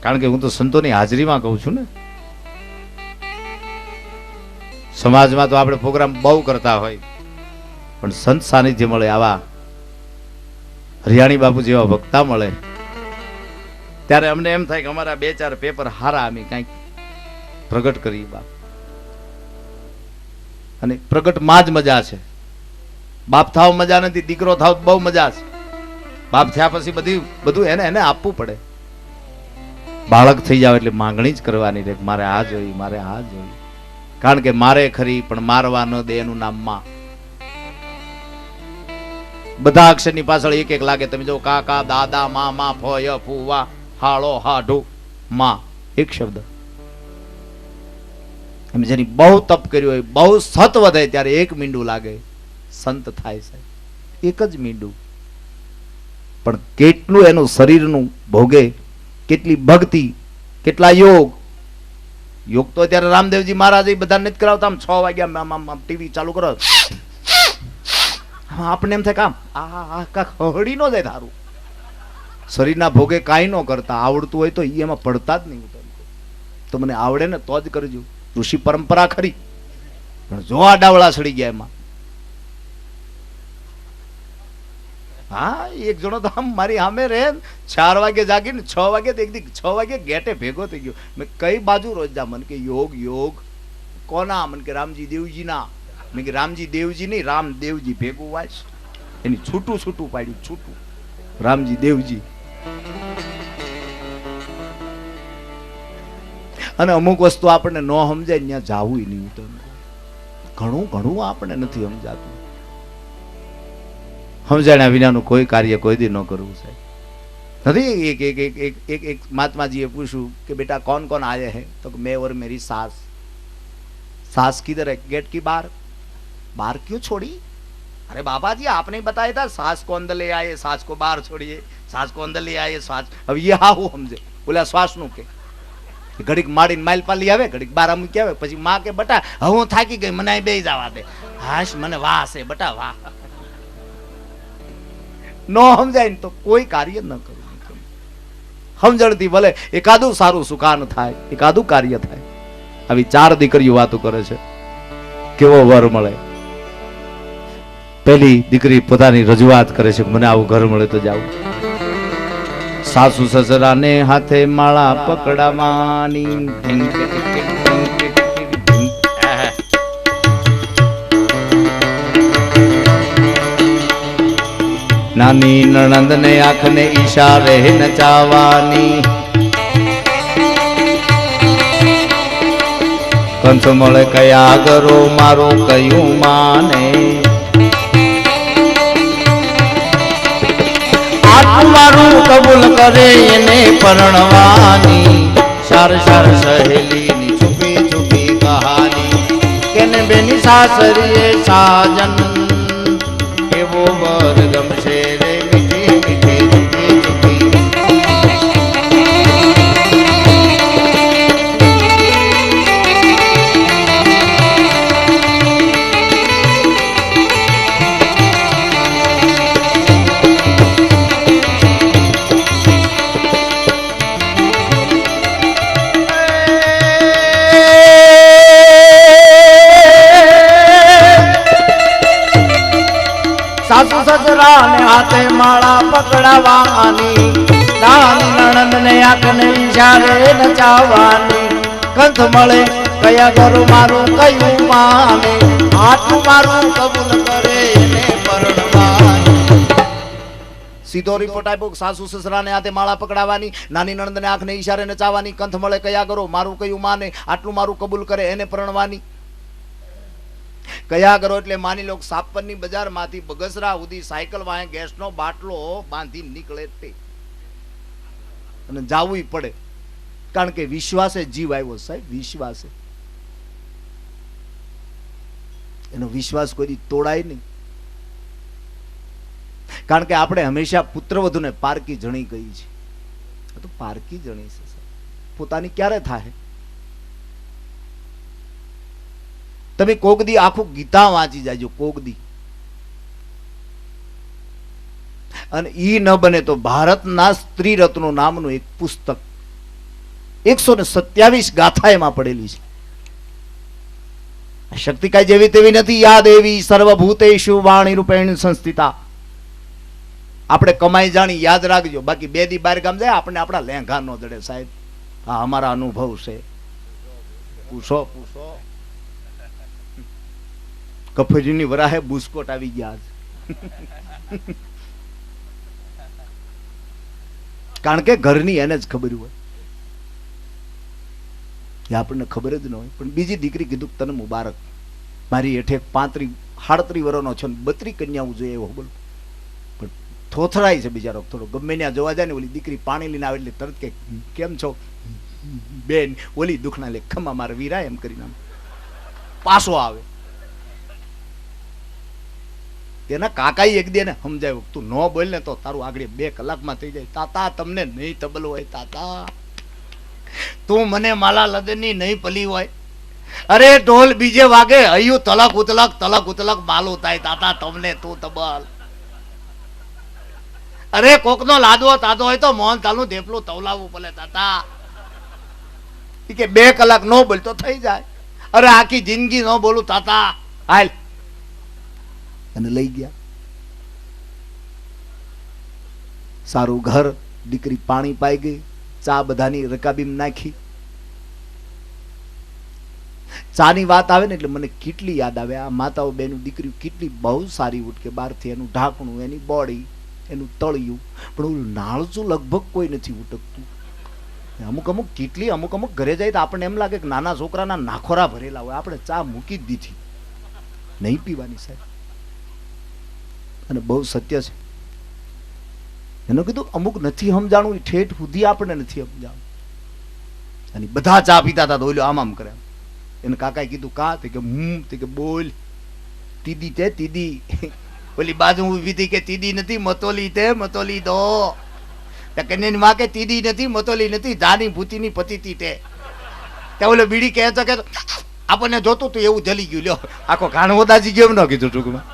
કારણ કે હું તો સંતોની હાજરીમાં કહું છું ને. સમાજમાં તો આપણે પ્રોગ્રામ બહુ કરતા હોય પણ સંત સાનિધ્ય મળે, આવા હરિયાણી બાપુ જેવા વક્તા મળે ત્યારે અમને એમ થાય કે અમારા 2-4 પેપર હારા અમે કંઈક પ્રગટ કરી બાપ. અને પ્રગટમાં જ મજા છે. બાપ થાવ મજા નથી, દીકરો થાવ બહુ મજા છે. બાપ થયા પછી બધું એને આપવું પડે. બાળક થઈ જાવ એટલે માંગણી જ કરવાની રે. મારે આ જોઈ, મારે આ જોઈ. કારણ કે મારે ખરી પણ મારવા ન દે એનું નામ માં. બધા અક્ષરની પાછળ એક એક લાગે. તમે જો કાકા, દાદા, મામા, ફોય, ફુવા, હાળો, હાઢુ, માં, એક શબ્દ. એમ જેની બહુ તપ કર્યું હોય, બહુ સત વધે ત્યારે એક મીંડું લાગે, સંત થાય છે. એક જ મીંડું. પણ કેટલું એનું શરીરનું ભોગે, કેટલી ભક્તિ, કેટલા યોગ. યોગ તો અત્યારે રામદેવજી મહારાજ બધા નથી કરાવતા. આમ 6 વાગ્યા ટીવી ચાલુ કરો આપણે એમ થાય કામ આ હળી નો જાય. તારું શરીરના ભોગે કાંઈ ન કરતા. આવડતું હોય તો એમાં પડતા જ નહીં. તો મને આવડે ને તો જ કરજો. ઋષિ પરંપરા ખરી પણ જો આ ડાવળા સડી ગયા એમાં. હા એક જણો તો આમ મારી સામે રહે 4 વાગે જાગીને 6 વાગે એક દી 6 વાગે ગેટે ભેગો થઈ ગયો. મેં કઈ બાજુ રોજ જા. મને કે યોગ યોગ કોના? મને કે રામજી દેવજી ના. મેં કે રામજી દેવજી નહીં, રામદેવજી ભેગું વાંચ. એની છૂટું છૂટું પાડ્યું, છૂટું રામજી દેવજી. અને અમુક વસ્તુ આપણને ન સમજાય ત્યાં જાવું નહીં. તો ઘણું ઘણું આપણે નથી સમજાતું. સમજાણ્યા વિનાનું કોઈ કાર્ય કોઈ દી ન કરવું સાહેબ. નથી એક महात्मा जी पूछू कि बेटा कौन कौन आए हैं? तो मैं और मेरी सास. सास किधर है? गेट की बाहर. बाहर क्यों छोड़ी? अरे बाबा जी आपने बताया था सास को अंदर ले आए, सास को बाहर छोड़िए, सास को अंदर ले आए. सास अब ये हाँ हो समझे. बोला श्वास नु के ઘડીક માડીને માઇલ પાલી આવે, ઘડીક બારા મૂકી આવે, પછી માં કે બટા હવે હું થાકી ગઈ, મને અહીં બેસી જવા દે. હાશ મને વાહ છે બટા વાહ. નો સમજાય ને તો કોઈ કાર્ય ન કરવું. સમજણથી ભલે એકાદું સારું સુકાન થાય, એકાદું કાર્ય થાય. આવી 4 દીકરીઓ વાતો કરે છે, કેવો વર મળે. પહેલી દીકરી પોતાની રજૂઆત કરે છે, મને આવું ઘર મળે તો જાવું. સાસુ સસરાને હાથે માળા પકડાવાની, નાની નણંદને આંખને ઈશારે નચાવાની, કંસ મળે કયા ગરો મારું કયું માને, મારું કબૂલ કરે એને પરણવાની, શાર શાર સહેલીની છુપી છુપી કહાની, કેને બેની સાસરીએ સાજન કેવો વર ગમશે રે મીઠી મીઠી છુપી છુપી. સાસુ સસરાને હાથે માળા પકડાવાની, નાની નણંદને આંખને ઈશારે નચાવવાની, કંથ મળે કયા ઘર મારું કયું માને, આટલું મારું કબૂલ કરે એને પરણવાની. સીધો રિપોર્ટ આપ્યો, સાસુ સસરાને હાથે માળા પકડાવાની, નાની નણંદને આંખને ઈશારે નચાવવાની, કંથ મળે કયા ઘરો મારું કયું માને, આટલું મારું કબૂલ કરે એને પરણવાની. કયા કરો એટલે માની લો સાપરની બજાર માંથી બગસરા સુધી સાયકલ વાહે ગેસનો બાટલો બાંધી નીકળે તે અને જાવું પડે, કારણ કે વિશ્વાસે જીવ આવ્યો સાહેબ, વિશ્વાસે. એનો વિશ્વાસ કોઈ તોડાય નહીં, કારણ કે આપણે હંમેશા પુત્રવધુને પારકી જણી કહી છે. તો પારકી જણી છે પોતાની ક્યારે થાય? તમે કોકદી આખું ગીતા વાંચી જાજો, કોકદી. અને ઈ ન બને તો ભારતના સ્ત્રી રત્નો નામનું એક પુસ્તક 127 ગાથા એમાં પડેલી છે. શક્તિ કાંઈ જેવી તેવી નથી. યા દેવી સર્વભૂતેષુ વાણી રૂપેણ સંસ્થિતા. આપણે કમાઈ જાણી યાદ રાખજો, બાકી 2 દી 12 ગામ જાય આપણે આપણા લેંઘા નો દડે સાહેબ. હા અમારા અનુભવ છે, પૂછો પૂછો. કફરીની વરાહે બુસ્કોટ આવી ગયા છે. કારણ કે ઘરની એને જ ખબર હોય, એ આપણને ખબર જ ન હોય. પણ બીજી દીકરી કીધું તને મુબારક, મારી હેઠે 35-38 વર્ષનો છે, 32 કન્યાઓ જોઈએ એવો બોલ. પણ થોથરાય છે બિચારો થોડો. ગમે ત્યાં જોવા જાય ને ઓલી દીકરી પાણી લઈને આવે એટલે તરત કે કેમ છો બેન, ઓલી દુખના લે ખમા મારે વીરા એમ કરીને પાછો આવે. તેના કાકાએ એક દે ને સમજાવ્યું, તું ન બોલ ને તો તારું આગળ 2 કલાકમાં થઈ જાય. તાતા તમને નહીં તબલ હોય, તાતા તું મને માલા લદની નહીં પલી હોય. અરે ઢોલ બીજે વાગે હયું તલક ઉતલક માલું થાય. તાતા તમને તું તબલ. અરે કોકનો લાદવો તાતો હોય તો મોહન તાલું દેપલું તવલાવવું પડે તાતા. કે 2 કલાક ન બોલ તો થઈ જાય. અરે આખી જિંદગી ન બોલું તાતા. હાલ અને લઈ ગયા. સારું ઘર, દીકરી પાણી પાઈ ગઈ, ચા બધાની રકાબીમ નાખી. ચાની વાત આવે ને એટલે મને કેટલી યાદ આવે આ માતાઓ બેનું દીકરીઓ કેટલી બહુ સારી ઉઠકે. બહારથી એનું ઢાંકણું, એની બોડી, એનું તળિયું, પણ ઓલું નાળચું લગભગ કોઈ નથી ઉટકતું. અમુક કેટલી અમુક ઘરે જાય તો આપણને એમ લાગે કે નાના છોકરાના નાખોરા ભરેલા હોય. આપણે ચા મૂકી જ દીધી, નહીં પીવાની સાહેબ. અને બહુ સત્ય છે એનું કીધું. અમુક નથી સમજાણું, ઠેઠ સુધી આપણે નથી સમજાણું. અને બધા ચા પીતા હતા તો ઓલો આમ કરે. એને કાકાએ કીધું કા? તે કે બોલ તીદી તે તીદી. ઓલી બાજુ ઊભી હતી કે તીદી નથી મતોલી તે મતોલી દો. કન્યાની માં કે તીદી નથી મતોલી નથી, જાની ભૂતીની પતિતી તે. ત્યાં ઓલો બીડી કહે તો કે આપણને જોતું તું એવું જલી ગયું, લ્યો આખો ઘાણવો દાજી ગયો એમ ન કીધું ટૂંકમાં.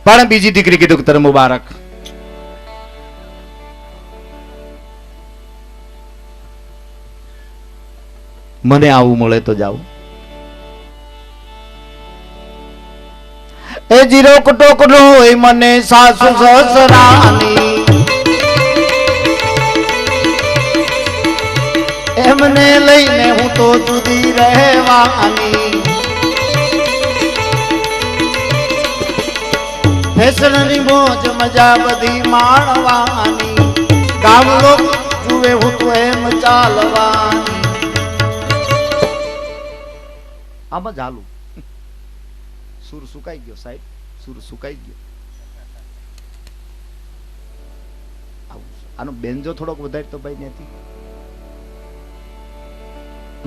પણ બીજી દીકરી કીધું કે તને મુબારક. મને આવું મળે તો જાવ. એ જીરો ટોક નો મને સાસુ સસરાની, એમને લઈને હું તો જુદી રહેવાની. ફેશનની મોજ મજા બધી માણવાની, ગામ લોક જુએ હું તો એમ ચાલવાની. આમાં ચાલુ સુર સુકાઈ ગયો સાહેબ, સુર સુકાઈ ગયો. આનો બેન્જો થોડોક વધારે તો ભાઈ નથી.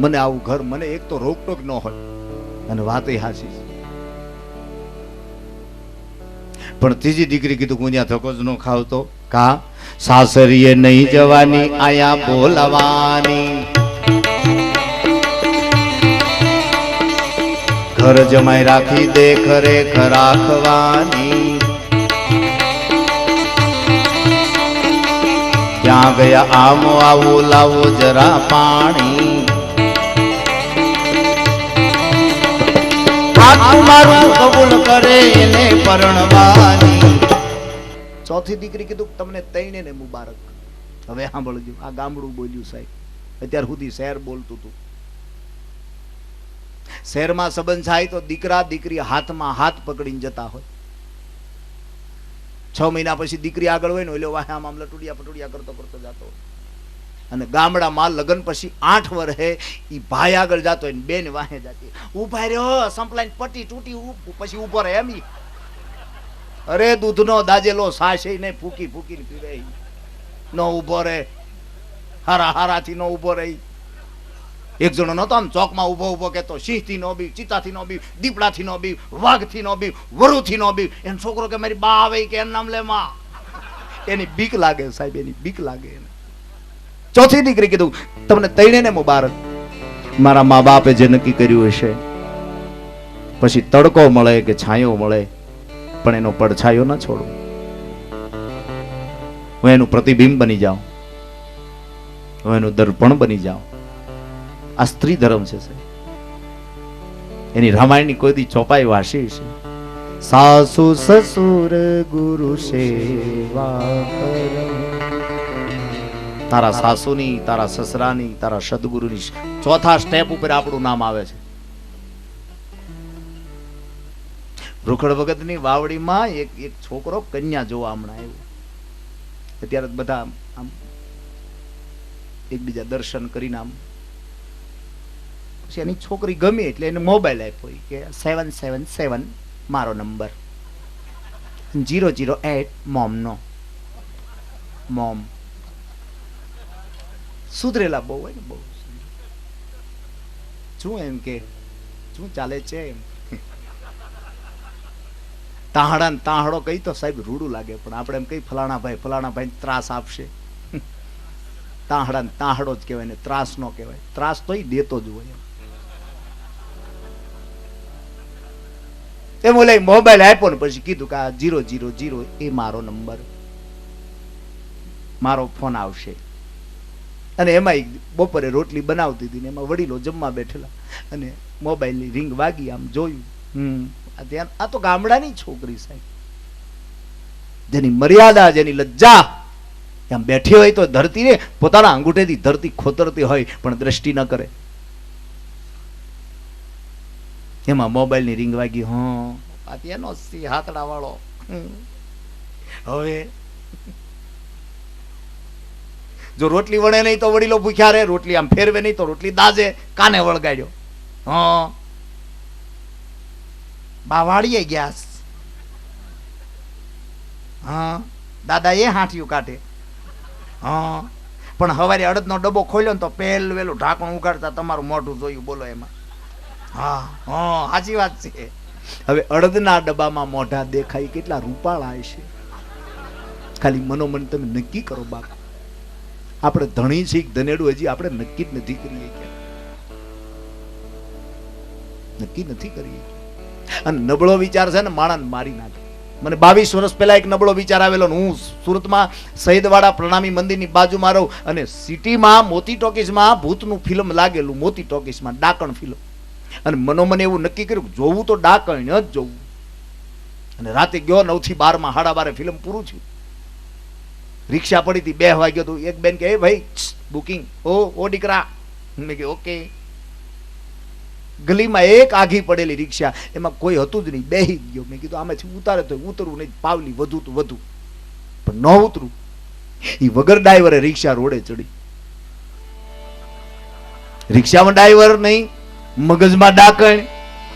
મને આવું ઘર, મને એક તો રોકટોક ન હોય અને વાત હાચી છે. પણ ત્રીજી દીકરી કીધું ગુંજ્યા ધક્કો જ ન ખાવ તો કા સાસરીએ નહીં જવાની, આયા બોલાવાની. ઘર જમાઈ રાખી દે ખરેખર રાખવાની. ક્યાં ગયા આમો આવો લાવો જરા પાણી. મારું કબૂલ કરે એને પરણવાની. ચોથી દીકરી કીધું તમને તૈણે ને મુબારક. હવે સાંભળજો, આ ગામડું બોલ્યું સાહેબ, અત્યાર સુધી શહેર બોલતું હતું. શહેરમાં સંબંધ થાય તો દીકરા દીકરી હાથમાં હાથ પકડીને જતા હોય. 6 મહિના પછી દીકરી આગળ હોય ને ઓલો વાહે આમ લટુડિયા પટુડિયા કરતો કરતો જતો હોય. અને ગામડામાં લગ્ન પછી 8 વર્ષે ઈ ભાઈ આગળ જતો હોય ને બેન વાહે જતી. ઉભા રહ્યો સંપલાઈને પટી તૂટી પછી ઉભો રહે એમ. અરે દૂધનો દાજેલો સાસે ને ફૂકી ફૂકીને પીવે, નો ઉભો રહે, હારા હારાથી નો ઉભો રહી. એક જણો નતો આમ ચોકમાં ઉભો ઉભો કેતો, સિંહથી નો બીવ, ચિતાથી નો બીવ, દીપડાથી નો બીવ, વાઘથી નો બીવ, વરુથી નો બીવ. એનો છોકરો કે મારી બા આવે કે એનું નામ લે માં. એની બીક લાગે સાહેબ, એની બીક લાગે. ચોથી દીકરી કીધું તમને તૈણે ને મુબારક. મારા મા બાપે જે નક્કી કર્યું હશે, પછી તડકો મળે કે છાંયો મળે પણ એનો પડછાયો ના છોડું. હું એનું પ્રતિબિંબ બની જાઉં, હું એનું દર્પણ બની જાઉં. આ સ્ત્રી ધર્મ છે સાહેબ. એની રામાયણની કોઈ દી ચોપાઈ વાસી છે. સાસુ સસુર ગુરુ સેવા કરો. તારા સાસુની, તારા સસરાની, તારા સદગુરુની ચોથા સ્ટેપ ઉપર આપણું નામ આવે છે. રૂખડ ભગતની વાવડીમાં એક છોકરો કન્યા જોવા હમણાં આવ્યો. અત્યારે બધા આમ એકબીજા દર્શન કરીને આમ પછી એની છોકરી ગમી એટલે એને મોબાઈલ આપ્યો કે 777 મારો નંબર, 008 મોમનો. મોમ સુધરેલા બહુ હોય ને, બહુ શું એમ કે શું ચાલે છે એમ. તાહડા ને તાહડો કઈ તો સાહેબ રૂડું લાગે, પણ આપણે એમ કઈ ફલાણા ભાઈ ત્રાસ આપશે. તાહડા ને તાહડો જ કહેવાય ને ત્રાસ નો કહેવાય. ત્રાસ તોય દેતો જ હોય. એમ ઓલા મોબાઈલ આપ્યો ને પછી કીધું કે આ 000 એ મારો નંબર, મારો ફોન આવશે. અને એમાં બપોરે રોટલી બનાવતી હતી ને એમાં વડીલો જમવા બેઠેલા અને મોબાઈલની રિંગ વાગી. આમ જોયું, આ તો ગામડાની છોકરી સાહેબ, જેની મર્યાદા, જેની લજ્જા. આમ બેઠી હોય તો ધરતી ને પોતાના અંગૂઠેથી ધરતી ખોતરતી હોય પણ દ્રષ્ટિ ન કરે. એમાં મોબાઈલની રિંગ વાગી. આ તેનો હાથડા વાળો. હવે જો રોટલી વળે નહીં તો વડીલો ભૂખ્યા રહે, રોટલી આમ ફેરવે નહીં તો રોટલી દાજે, કાને વળગાડ્યો. બા વાળીએ ગયા. દાદા એ હાંઠિયું કાઢે. પણ હવારે અડદનો ડબ્બો ખોલ્યો ને તો પહેલું ઢાંકણું ઉગાડતા તમારું મોઢું જોયું. બોલો એમાં. સાચી વાત છે. હવે અડદના ડબ્બામાં મોઢા દેખાય કેટલા રૂપાળા હશે, ખાલી મનોમન તમે નક્કી કરો બાપ. આપણે ધણી છીએ ધનેડું હજી આપણે નક્કી જ નથી કરીએ, નક્કી નથી કરીએ. અને નબળો વિચાર છે ને માણસ મારી નાખે. મને 22 વર્ષ પહેલા એક નબળો વિચાર આવેલો. હું સુરતમાં શહીદવાડા પ્રણામી મંદિરની બાજુમાં રહું અને સિટીમાં મોતી ટોકીસમાં ભૂતનું ફિલ્મ લાગેલું, મોતી ટોકીસમાં ડાકણ ફિલ્મ. અને મને એવું નક્કી કર્યું જોવું તો ડાકણ જ જોવું. અને રાતે ગયો 9 થી 12 માં 12:30 ફિલ્મ પૂરું થયું. રિક્ષા પડી હતી 2 વાગ્યો તો એક બેન કે ભાઈ બુકિંગ. ઓ દીકરા. મેં કીધું ઓકે. ગલીમાં એક આઘી પડેલી રિક્ષા, એમાં કોઈ હતું જ નહીં, બેહી ગયો. મેં કીધું આમાંથી ઉતારે તો ઉતરવું નહીં, પાવલી વધુ તો વધુ, પણ ન ઉતરું. એ વગર ડ્રાઈવરે રિક્ષા રોડે ચડી. રિક્ષામાં ડ્રાઈવર નહીં, મગજમાં ડાકણ,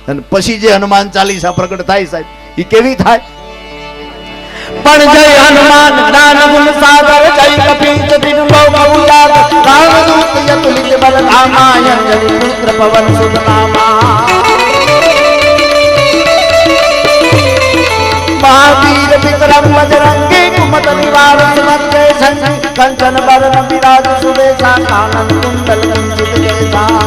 અને પછી જે હનુમાન ચાલીસા પ્રગટ થાય સાહેબ, એ કેવી થાય? પણ જય હનુમાન જ્ઞાન ગુણ સાગર, જય કપીશ તિન લોક ઉજાગર, રામદૂત યતુલિત બલ ધામા, અંજલિ પુત્ર પવન સુત નામા. મહાવીર વિક્રમ બજરંગી, કુમત નિવાર સુમંતે સંગ, કંચન બરન વિરાજ સુબેશા, કાનન કુંડલ કંચિત કેસા.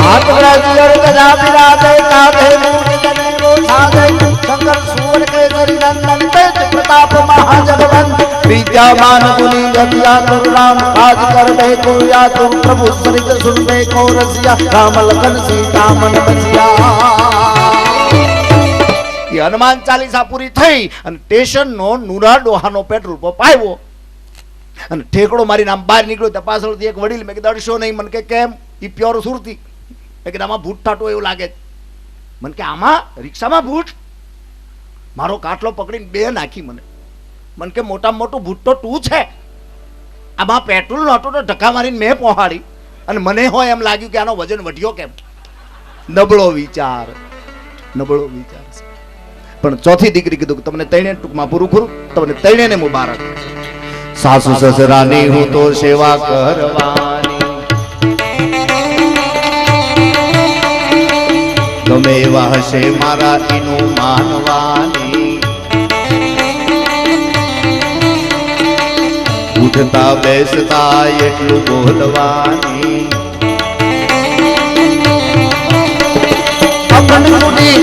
हाथ ब्रजर गजा विराजे, कांधे मूंज जनेऊ छाजे, शंकर सूर केसरी नंदन, तेज प्रताप महाजगवंत, विद्यामान गुणी गतिया कर राम, काज कर दे को या तुम प्रभु सरित सुन दे को रसिया, राम लखन सीता मन बसिया. ये हनुमान चालीसा पूरी થઈ અને સ્ટેશન નો નુરા ડોહાનો પેટ્રોલ પંપ આવ્યો અને ઠેકડો મારીને આમ બહાર નીકળ્યો તો પાછળથી એક વડીલ, મેં કીધું અડશો નહીં. મને કે કેમ? ઈ પ્યોર સુરતી. મેં કીધું આમાં ભૂત ટાટો એવું લાગે. મને કે આમાં રિક્ષામાં ભૂત? મારો કાટલો પકડીને બે નાખી મને. મને કે મોટામાં મોટું ભૂત તો તું છે, આમાં પેટ્રોલ નહોતો તો ધક્કા મારીને મેં પહોંચાડી. અને મને હોય એમ લાગ્યું કે આનો વજન વધ્યો કેમ. નબળો વિચાર, નબળો વિચાર. પણ ચોથી દીકરી કીધું કે તમને તૈણે ટૂંકમાં પૂરું કરું, તમને તૈણે ને મુબારક. સાસુ સસરાની હું તો સેવા કરવાની, ગમે એવા હશે મારા એનું માનવાની, ઉઠતા બેસતા એટલું બોલવાની,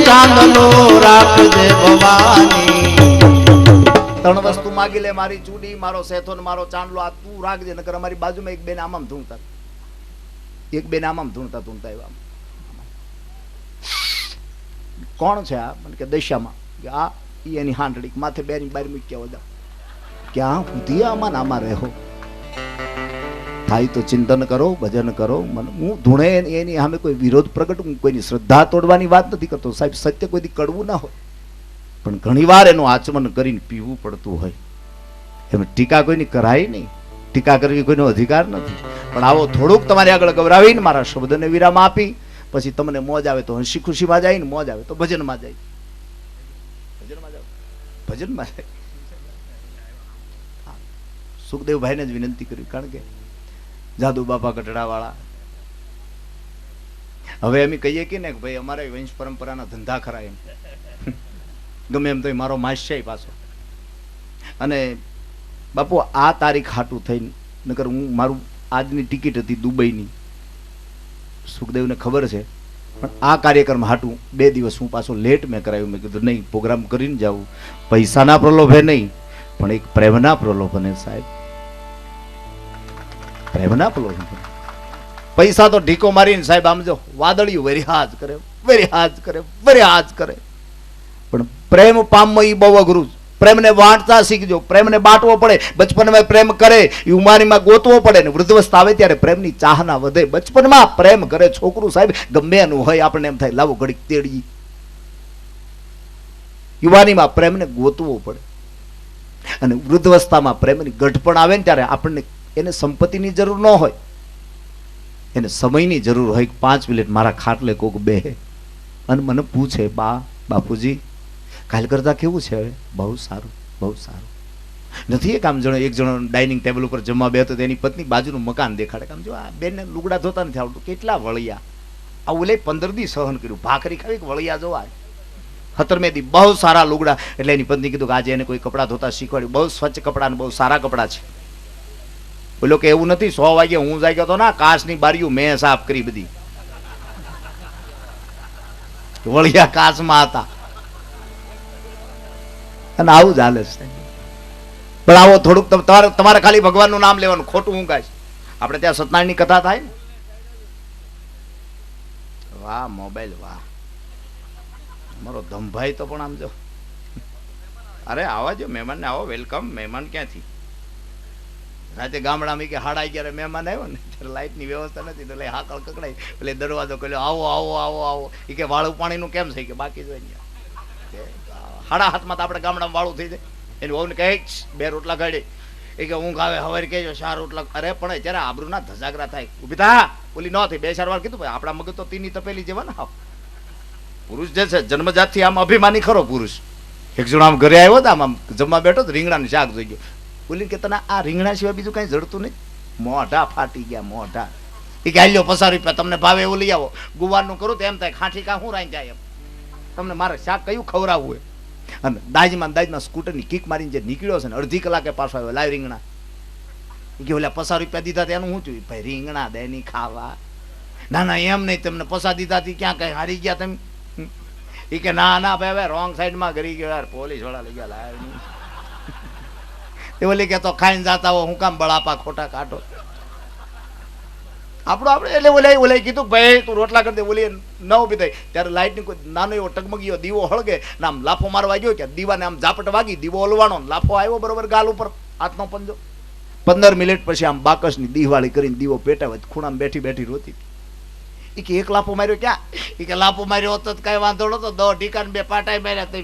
ચાંદલો રાખજે ભવાની. 3 વસ્તુ માગી લે, મારી ચૂડી, મારો સેથો ને મારો ચાંદલો, આ તું રાખજે. નકર અમારી બાજુમાં એક બેન આમ ધૂણતા, એક બેન આમ ધૂણતા એવા. કોણ છે આ? મને કે દશામાં. કે આ એની હાંડડી માથે બેની બાર મૂક્યા બધા. ક્યાં સુધી આમાં આમાં રહો? થાય તો ચિંતન કરો, ભજન કરો. હું ધૂણે એની સામે કોઈ વિરોધ પ્રગટ, હું કોઈની શ્રદ્ધા તોડવાની વાત નથી કરતો સાહેબ. સત્ય કોઈ દી કડવું ના હોય, પણ ઘણી વાર એનું આચમન કરીને પીવું પડતું હોય. એમ ટીકા કોઈની કરાય નહીં, ટીકા કરવી કોઈનો અધિકાર નથી. પણ આવો થોડુંક તમારી આગળ ગવરાવીને મારા શબ્દને વિરામ આપી પછી તમને મોજ આવે તો હસી ખુશીમાં જાય ને, મોજ આવે તો ભજનમાં જાય. ભજનમાં જાવ, ભજનમાં જાય. સુખદેવભાઈને જ વિનંતી કરી, કારણ કે જાદુ બાપા ગઢડા વાળા. હવે અમે કહીએ કે ને ભાઈ અમારે વંશ પરંપરાના ધંધા ખરા એમ. ગમે એમ તો મારો માસ છે પાછો. અને બાપુ આ તારીખ હાટું થઈને, નકર હું મારું આજની ટિકિટ હતી દુબઈની, સુખદેવને ખબર છે. પણ આ કાર્યક્રમ હાટું 2 દિવસ હું પાછો લેટ મેં કરાવ્યું. મેં કીધું નહીં, પ્રોગ્રામ કરીને જાવું. પૈસાના પ્રલોભે નહીં, પણ એક પ્રેમના પ્રલોભને સાહેબ, પ્રેમના પ્રલોભન. પૈસા તો ઢીકો મારીને સાહેબ આમ જો વાદળિયું વેરિહાજ કરે, વેરિહાજ કરે, વેરિહાજ કરે. પણ પ્રેમ પામવું એ બહુ અઘરું. પ્રેમને વાંટતા શીખજો, પ્રેમને બાંટવો પડે. બચપનમાં પ્રેમ કરે એ ઉંમારીમાં ગોતવો પડે ને વૃદ્ધવસ્થા આવે ત્યારે પ્રેમની ચાહના વધે. બચપનમાં પ્રેમ કરે છોકરું સાહેબ ગમે એનું હોય, આપણને એમ થાય લાવો ઘડીક તેડી. યુવાનીમાં પ્રેમને ગોતવો પડે અને વૃદ્ધવસ્થામાં પ્રેમની ગઢપણ આવે ને ત્યારે આપણને એને સંપત્તિની જરૂર ન હોય, એને સમયની જરૂર હોય. 5 મિનિટ મારા ખાટલે કોક બેહે અને મને પૂછે, બા બાપુજી કાલ કરતા કેવું છે? હવે બહુ સારું, બહુ સારું. નથી એક આમ એક જણો ડાઇનિંગ ટેબલ ઉપર જમવા બેહતો, તેની પત્ની બાજુનું મકાન દેખાડે. આમ જો આ બેનને લુગડા ધોતા નથી આવડતું, કેટલા વળિયા. આ ઓલે 15 દી સહન કર્યું, ભાખરી ખાવી કે વળિયા જોવા. 17મે દી બહુ સારા લુગડા, એટલે એની પત્ની કીધું કે આજે એને કોઈ કપડાં ધોતા શીખવાડ્યું, બહુ સ્વચ્છ કપડાં ને બહુ સારા કપડાં છે. બોલો કે એવું નથી, 100 વાગે હું જાગ્યો તો ના, કાચની બારીઓ મેં સાફ કરી બધી, વળિયા કાચમાં હતા. અને આવું જ હાલે છે. પણ આવો થોડુંક તમારે ખાલી ભગવાનનું નામ લેવાનું, ખોટું હું કાંઈ. આપણે ત્યાં સત્યનારાયણની કથા થાય ને, વાહ મોબાઈલ વાહ, મારો ધમભાઈ તો પણ આમ જો, અરે આવા જો મહેમાન ને આવો, વેલકમ. મહેમાન ક્યાંથી? રાતે ગામડામાં કે 11:30 મહેમાન આવ્યો ને, ત્યારે લાઇટની વ્યવસ્થા નથી, એટલે હાકળ કકડાઈ, એટલે દરવાજો ખોલ્યો, આવો આવો આવો આવો. એ કે વાળું પાણીનું કેમ થઈ કે બાકી જોઈએ 7:30 તો આપણે ગામડામાં વાળું થઈ જાય. એની વહુને કહે 2 રોટલા કાઢે, એ કે ઊંઘ આવે, હવે કહેજો 4 રોટલા. અરે પણ અત્યારે આબરૂના ધજાગરા થાય, ઊભી થા, ઓલી ન થઈ 2-4 વાર કીધું. ભાઈ આપણા મગજ તો તીની તપેલી જેવા ને. પુરુષ જે છે જન્મજાતથી આમ અભિમાની ખરો પુરુષ. એક જણો આમ ઘરે આવ્યો હતો, આમ જમવા બેઠો તો રીંગણાનું શાક જોઈ ગયો. બોલી કે તને આ રીંગણા સિવાય બીજું કઈ જડતું નહીં? મોઢા ફાટી ગયા, મોઢા. એ કે હાલ્યો 50 રૂપિયા તમને ભાવે એવું લઈ આવો. ગુવારનું કરું તો એમ થાય ખાંઠી કા હું રાઈ જાય એમ, તમને મારે શાક કયું ખવડાવવું હોય. અને દાજમાં સ્કૂટરની કિક મારીને જે નીકળ્યો છે ને, અડધી કલાકે પાછો આવ્યો, લાવ રીંગણા. કે ઓલા 50 રૂપિયા દીધા એનું શું થયું? ભાઈ રીંગણા દે ની ખાવા. ના ના એમ નહીં, તમને પૈસા દીધાથી ક્યાં કઈ હારી ગયા તમે? એ કે ના ના ભાઈ હવે રોંગ સાઈડમાં ઘરી ગયો યાર, પોલીસ વાળા લઈ ગયા લાવ. એ ઓલી કે તો ખાઈને જાતા હો, હું કામ બળાપા ખોટા કાઢો. આપણે એટલે ઓલે કીધું ભાઈ તું રોટલા કરી દે. ઓલી ન ઉભી થઈ ત્યારે લાઇટની કોઈ નાનો એવો ટગમગીયો દીવો હળગે ને આમ લાફો મારવા ગયો કે દીવાને આમ ઝાપટ વાગી, દીવો ઓલવાનો, લાફો આવ્યો બરોબર ગાલ ઉપર, હાથનો પંજો. 15 મિનિટ પછી આમ બાકસની દીવાળી કરીને દીવો પેટાવે, ખૂણામાં બેઠી બેઠી રોતી. એ કે એક લાફો માર્યો ક્યાં? એ કે લાફો માર્યો હોતો કઈ વાંધો નતો, 10 ઢીકા 2 પાટાઈ માર્યા.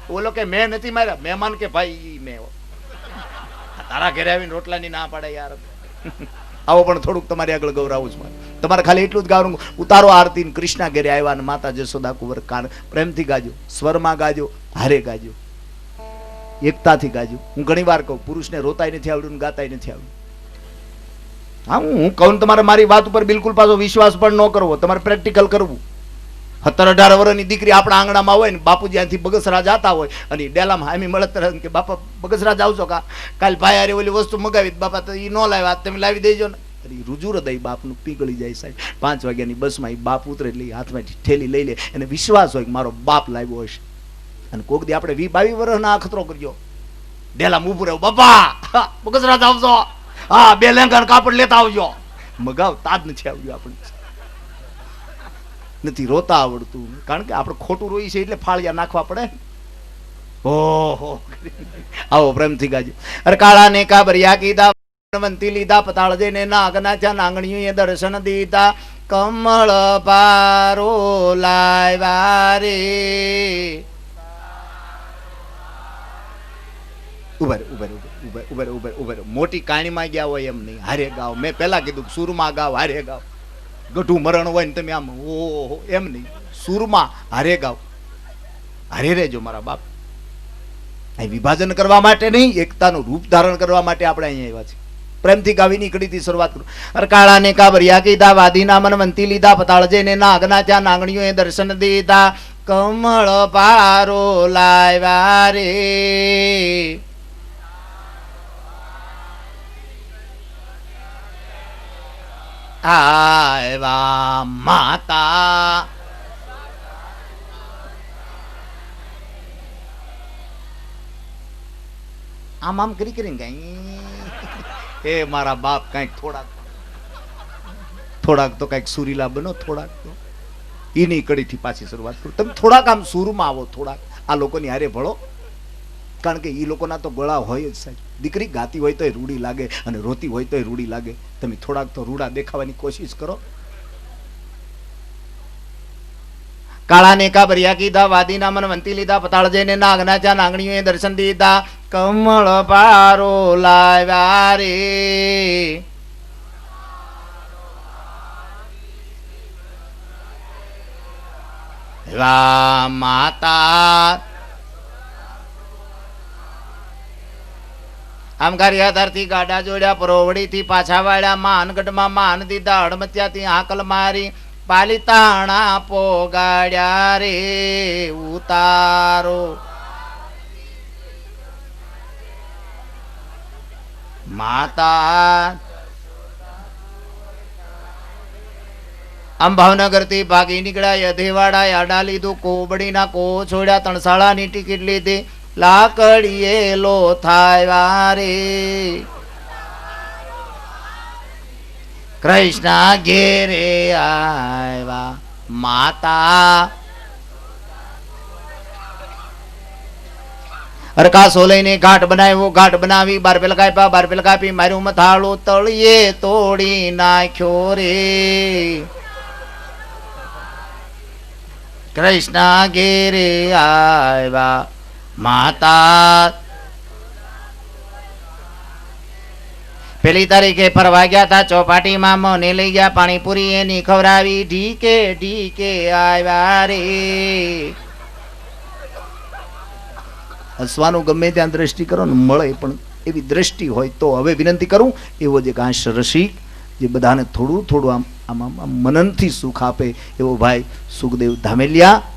ઓલો કે મેં નથી માર્યા. મહેમાન કે ભાઈ મેં, તારા ઘરે આવીને રોટલાની ના પાડે યાર. આવો પણ થોડુંક તમારી આગળ ગૌરાવું છું. તમારે ખાલી એટલું જ ગાવાનું, ઉતારો આરતી. કૃષ્ણા ઘરે આવ્યા ને માતા જશોદા કુંવર કાન પ્રેમથી ગાજો, સ્વરમાં ગાજો, હારે ગાજો, એકતાથી ગાજો. હું ઘણી વાર કહું, પુરુષને રોતાય નથી આવડ્યું, ગાતાય નથી આવડ્યું. હા હું કહું તમારે મારી વાત ઉપર બિલકુલ પાછો વિશ્વાસ પણ ન કરવો, તમારે પ્રેક્ટિકલ કરવું. 17-18 વર્ષની દીકરી આપણા આંગણામાં હોય ને, બાપુજી અહીંથી બગસરા જતા હોય અને ડેલામાં હામી મળત કે બાપા બગસરા જાવશો કા? કાલ ભાઈ અરે ઓલી વસ્તુ મગાવી, બાપા તો એ ન લાવ્યા, તમે લાવી દેજો ને. અરે રુજુ હૃદય બાપનું પીગળી જાય સાહેબ. 5 વાગ્યાની બસમાં એ બાપ ઉતરે એટલે હાથમાં ઠેલી લઈ લે, એને વિશ્વાસ હોય કે મારો બાપ લાવ્યો હશે. અને કોક દી આપણે 20-22 વર્ષના અખતરો કર્યો, ડેલામાં ઊભું રહ્યો, બાપા બગસરા જાવશો, હા 2 લેંઘા કાપડ લેતા આવજો. મગાવતા જ નથી આવ્યું, આપણને નથી રોતા આવડતું, કારણ કે આપણે ખોટું રોઈ છે એટલે ફાળિયા નાખવા પડે. ઓહો આવો પ્રેમથી ગાજો. અરે કાળા ને કાબરિયા કીધા, વંતી લીધા, પતાળ જઈને નાગના ચા નાંગણીઓ દર્શન દીધા, કમળ પારો લાવ્યા રે. ઉભર મોટી કાણીમાં ગયા હોય એમ નહીં, હારે ગાવ. મેં પેલા કીધું સુરમાં ગાવ, હારે ગાવ. ગઢું મરણ હોય ને તમે આમ ઓહો એમ નહીં, સુરમાં હારે ગાવ, હારે રહેજો મારા બાપ. અહીં વિભાજન કરવા માટે નહીં, એકતાનું રૂપ ધારણ કરવા માટે આપણે અહીંયા આવ્યા છીએ. પ્રેમથી ગાવી નીકળીથી શરૂઆત કરું. અરકાળા ને કાબરિયા કીધા, વાદીના મનવંતી લીધા, પતાળ જઈને નાગના ચા નાંગણીઓ દર્શન દીધા, કમળ પારો લાવ્યા રે. આવા માતા આમ કરીને કઈ એ મારા બાપ કઈક થોડાક તો કઈક સુરીલા બનો, થોડાક તો એની કડીથી પાછી શરૂઆત કરું. તમે થોડાક આમ સુરમાં આવો, થોડાક આ લોકોની હારે ભળો, કારણ કે એ લોકોના તો ગળા હોય જ સાહેબ. દીકરી ગાતી હોય તો રૂડી લાગે અને રોતી હોય તો રૂડી લાગે. તમે થોડાક તો રૂડા દેખાવાની કોશિશ કરો. કાળા ને કાબરિયા કીધા, વાદીના મનવંતી લીધા, પતાળ જઈને નાગના ચા નાંગણીઓ દર્શન દીધા, કમળ પારો લાવ્યા રે. માતા આમ કાર્યાધારથી ગાડા જોડ્યા, પરોવડીથી પાછા વાળ્યા, માનગઢમાં માન દીધા, હડમત્યાથી આકલ મારી, પાલિતાણા પોગાડ્યા રે ઉતારો માતા આમ ભાવનગર થી ભાગી નીકળ્યા યધેવાડા આડા લીધું કોબડીના કો છોડ્યા તણસાળાની ટિકિટ લીધી લાકડીએ લો થાય રે કૃષ્ણ ઘેરે આવ્યા માતા અરકાસો લઈને ઘાટ બનાવ્યો ઘાટ બનાવી બાર પેલ કાપ્યા બાર પેલ કાપી માર્યું મથાળું તળિયે તોડી નાખ્યો રે કૃષ્ણ ઘેરે આવ્યા માતા પેલી તારીખે ફરવા ગયા તા ચોપાટીમાં મને લઈ ગયા પાણીપુરી એની ખવડાવી ઢીકે ઢીકે આવ્યા રે હસવાનું ગમે ત્યાં દ્રષ્ટિ કરો ને મળે પણ એવી દ્રષ્ટિ હોય તો હવે વિનંતી કરું એવો જે કાંશ રસિક જે બધાને થોડું થોડું આમ મનનથી સુખ આપે એવો ભાઈ સુખદેવ ધામેલિયા